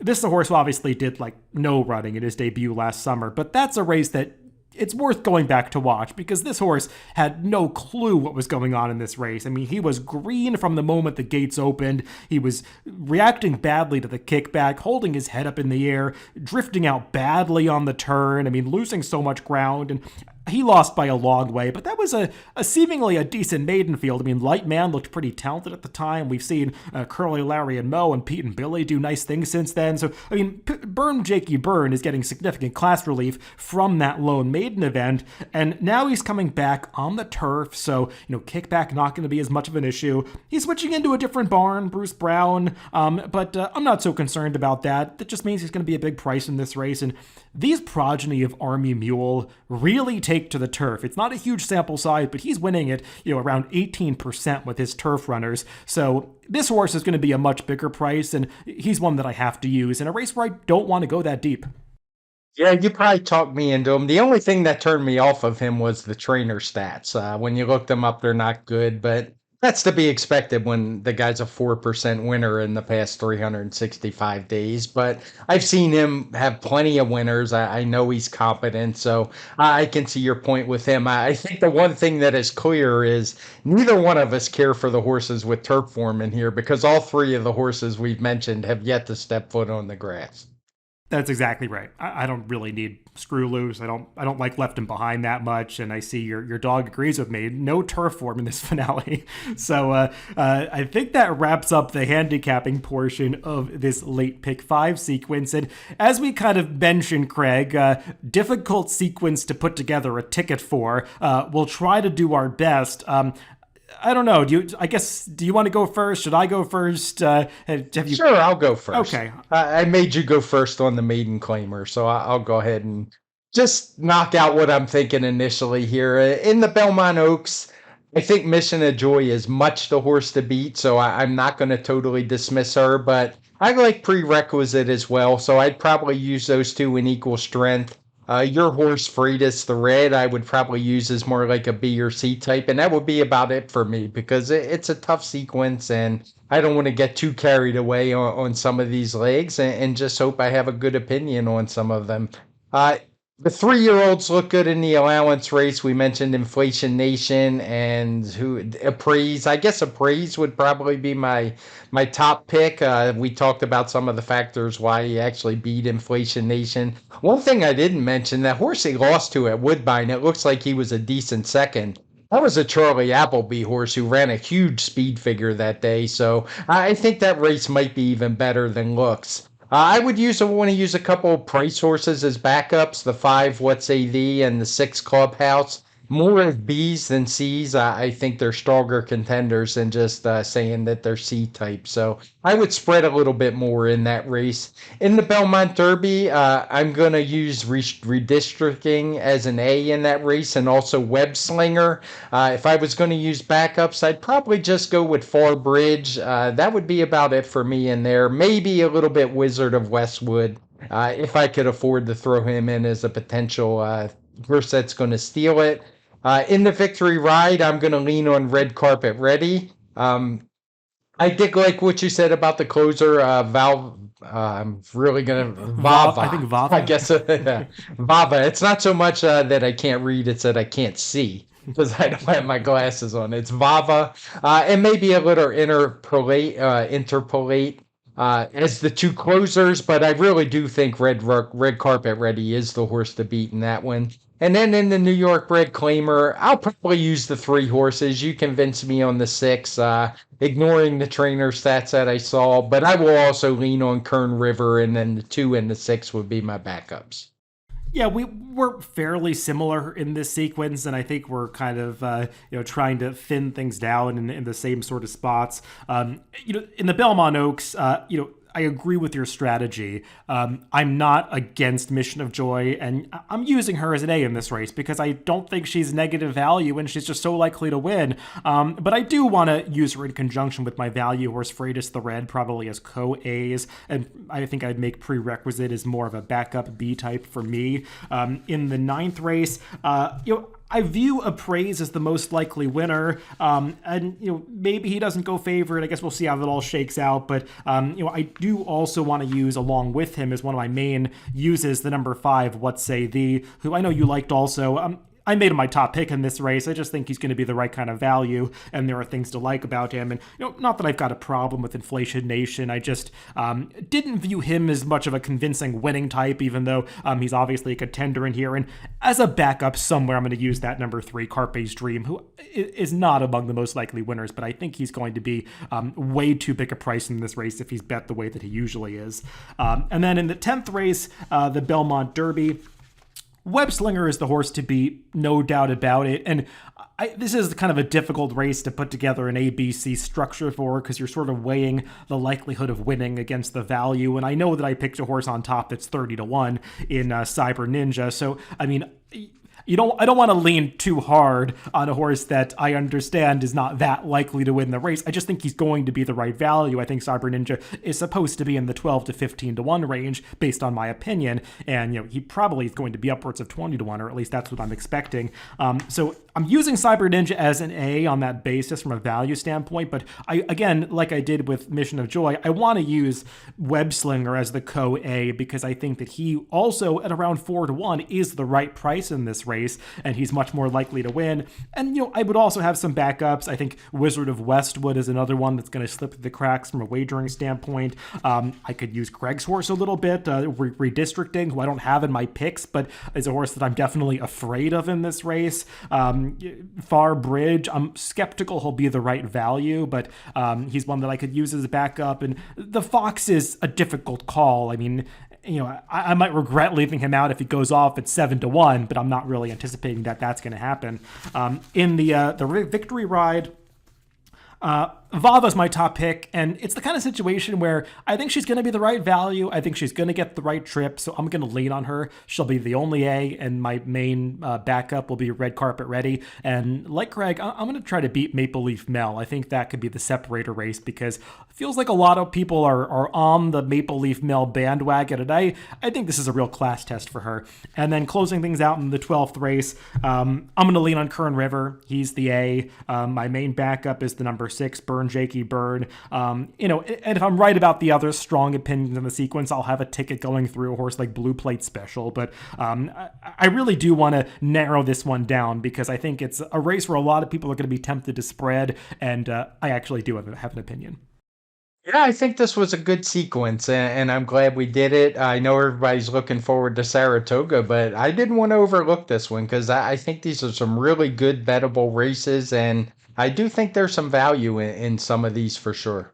Speaker 1: This horse obviously did like no running in his debut last summer, but that's a race that it's worth going back to watch because this horse had no clue what was going on in this race. I mean, he was green from the moment the gates opened. He was reacting badly to the kickback, holding his head up in the air, drifting out badly on the turn. I mean, losing so much ground, and he lost by a long way, but that was a seemingly a decent maiden field. I mean, Light Man looked pretty talented at the time. We've seen Curly, Larry, and Mo and Pete and Billy do nice things since then. So, I mean, Burn Jakey Burn is getting significant class relief from that lone maiden event, and now he's coming back on the turf, so, kickback not going to be as much of an issue. He's switching into a different barn, Bruce Brown, but I'm not so concerned about that. That just means he's going to be a big price in this race, and these progeny of Army Mule really take to the turf. It's not a huge sample size, but he's winning it, around 18% with his turf runners. So this horse is going to be a much bigger price, and he's one that I have to use in a race where I don't want to go that deep.
Speaker 2: Yeah, you probably talked me into him. The only thing that turned me off of him was the trainer stats. When you look them up, they're not good, but that's to be expected when the guy's a 4% winner in the past 365 days. But I've seen him have plenty of winners. I know he's competent, so I can see your point with him. I think the one thing that is clear is neither one of us care for the horses with turf form in here because all three of the horses we've mentioned have yet to step foot on the grass.
Speaker 1: That's exactly right. I don't really need Screw Loose. I don't like Left Him Behind that much, and I see your dog agrees with me. No turf form in this finale. So I think that wraps up the handicapping portion of this late pick 5 sequence. And as we kind of mentioned, Craig, difficult sequence to put together a ticket for. We'll try to do our best. I don't know. Do you want to go first? Should I go first? Have you?
Speaker 2: Sure, I'll go first.
Speaker 1: Okay.
Speaker 2: I made you go first on the maiden claimer, so I'll go ahead and just knock out what I'm thinking initially here. In the Belmont Oaks, I think Mission of Joy is much the horse to beat, so I'm not going to totally dismiss her, but I like Prerequisite as well, so I'd probably use those two in equal strength. Your horse, Freitas the Red, I would probably use as more like a B or C type, and that would be about it for me because it's a tough sequence, and I don't want to get too carried away on some of these legs, and just hope I have a good opinion on some of them. The 3-year-olds look good in the allowance race. We mentioned Inflation Nation and Appraise. I guess Appraise would probably be my top pick. We talked about some of the factors why he actually beat Inflation Nation. One thing I didn't mention, that horse he lost to at Woodbine, it looks like he was a decent second. That was a Charlie Appleby horse who ran a huge speed figure that day, so I think that race might be even better than looks. I want to use a couple of price horses as backups, the 5 What's AD and the 6 Clubhouse. More as B's than C's. I think they're stronger contenders than just saying that they're C type. So I would spread a little bit more in that race. In the Belmont Derby, I'm going to use redistricting as an A in that race and also Web Slinger. If I was going to use backups, I'd probably just go with Far Bridge. That would be about it for me in there. Maybe a little bit Wizard of Westwood if I could afford to throw him in as a potential horse that's going to steal it. In the Victory Ride, I'm going to lean on Red Carpet Ready. I did like what you said about the closer, Val. I'm really going to... Vava.
Speaker 1: I think Vava.
Speaker 2: I guess. Vava. It's not so much that I can't read, it's that I can't see because I don't have my glasses on. It's Vava. And maybe a little interpolate as the two closers, but I really do think Red Carpet Ready is the horse to beat in that one. And then in the New York bred claimer, I'll probably use the 3 horses. You convinced me on the 6, ignoring the trainer stats that I saw, but I will also lean on Kern River, and then the 2 and the 6 would be my backups.
Speaker 1: Yeah, we're fairly similar in this sequence, and I think we're kind of trying to thin things down in the same sort of spots. In the Belmont Oaks, I agree with your strategy. I'm not against Mission of Joy, and I'm using her as an A in this race because I don't think she's negative value and she's just so likely to win. But I do want to use her in conjunction with my value horse Freitas the Red, probably as co-A's, and I think I'd make Prerequisite as more of a backup B type for me. In the 9th race, I view Appraise as the most likely winner, and maybe he doesn't go favorite. I guess we'll see how that all shakes out. But I do also want to use along with him as one of my main uses the number 5, What Say Thee, who I know you liked also. I made him my top pick in this race. I just think he's going to be the right kind of value, and there are things to like about him. And not that I've got a problem with Inflation Nation. I just didn't view him as much of a convincing winning type, even though he's obviously a contender in here. And as a backup somewhere, I'm going to use that number 3, Carpe's Dream, who is not among the most likely winners, but I think he's going to be way too big a price in this race if he's bet the way that he usually is. And then in the 10th race, the Belmont Derby, Web Slinger is the horse to beat, no doubt about it. And this is kind of a difficult race to put together an ABC structure for, because you're sort of weighing the likelihood of winning against the value. And I know that I picked a horse on top that's 30-1 in Cyber Ninja. So, I mean, I don't want to lean too hard on a horse that I understand is not that likely to win the race. I just think he's going to be the right value. I think Cyber Ninja is supposed to be in the 12 to 15-1 range based on my opinion. And, he probably is going to be upwards of 20-1, or at least that's what I'm expecting. So I'm using Cyber Ninja as an A on that basis from a value standpoint. But again, like I did with Mission of Joy, I want to use Web Slinger as the co-A because I think that he also at around 4-1 is the right price in this race. And he's much more likely to win. And, I would also have some backups. I think Wizard of Westwood is another one that's going to slip through the cracks from a wagering standpoint. I could use Craig's horse a little bit, Redistricting, who I don't have in my picks, but is a horse that I'm definitely afraid of in this race. Far Bridge, I'm skeptical he'll be the right value, but he's one that I could use as a backup. And the Fox is a difficult call. I mean, I might regret leaving him out if he goes off at 7-1, but I'm not really anticipating that that's going to happen. In the Victory Ride, Vava's my top pick, and it's the kind of situation where I think she's going to be the right value. I think she's going to get the right trip, so I'm going to lean on her. She'll be the only A, and my main backup will be Red Carpet Ready. And like Craig, I'm going to try to beat Maple Leaf Mel. I think that could be the separator race because it feels like a lot of people are on the Maple Leaf Mel bandwagon, and I think this is a real class test for her. And then closing things out in the 12th race, I'm going to lean on Kern River. He's the A. My main backup is the number 6, Burn Jakey Burn. And if I'm right about the other strong opinions in the sequence, I'll have a ticket going through a horse like Blue Plate Special. But I really do want to narrow this one down because I think it's a race where a lot of people are going to be tempted to spread, and I actually do have an opinion.
Speaker 2: Yeah, I think this was a good sequence, and I'm glad we did it. I know everybody's looking forward to Saratoga, but I didn't want to overlook this one because I think these are some really good bettable races, and I do think there's some value in some of these for sure.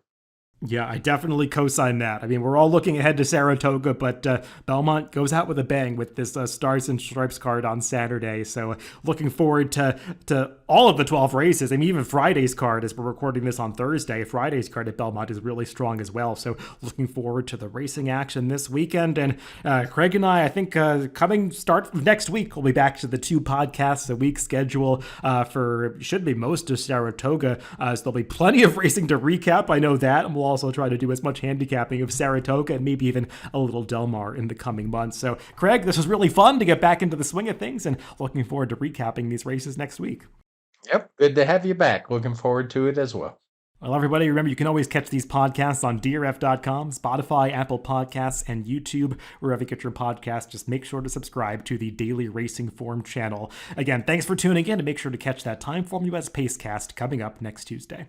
Speaker 1: Yeah, I definitely co-sign that. I mean, we're all looking ahead to Saratoga, but Belmont goes out with a bang with this Stars and Stripes card on Saturday. So looking forward to all of the 12 races. I mean, even Friday's card, as we're recording this on Thursday, Friday's card at Belmont is really strong as well. So looking forward to the racing action this weekend. And Craig and I think start next week, we'll be back to the 2 podcasts a week schedule should be most of Saratoga. So there'll be plenty of racing to recap. I know that. And we'll also try to do as much handicapping of Saratoga and maybe even a little Del Mar in the coming months. So, Craig, this was really fun to get back into the swing of things and looking forward to recapping these races next week.
Speaker 2: Yep, good to have you back. Looking forward to it as well.
Speaker 1: Well, everybody, remember you can always catch these podcasts on DRF.com, Spotify, Apple Podcasts, and YouTube. Wherever you get your podcasts, just make sure to subscribe to the Daily Racing Form channel. Again, thanks for tuning in, and make sure to catch that TimeformUS Pacecast coming up next Tuesday.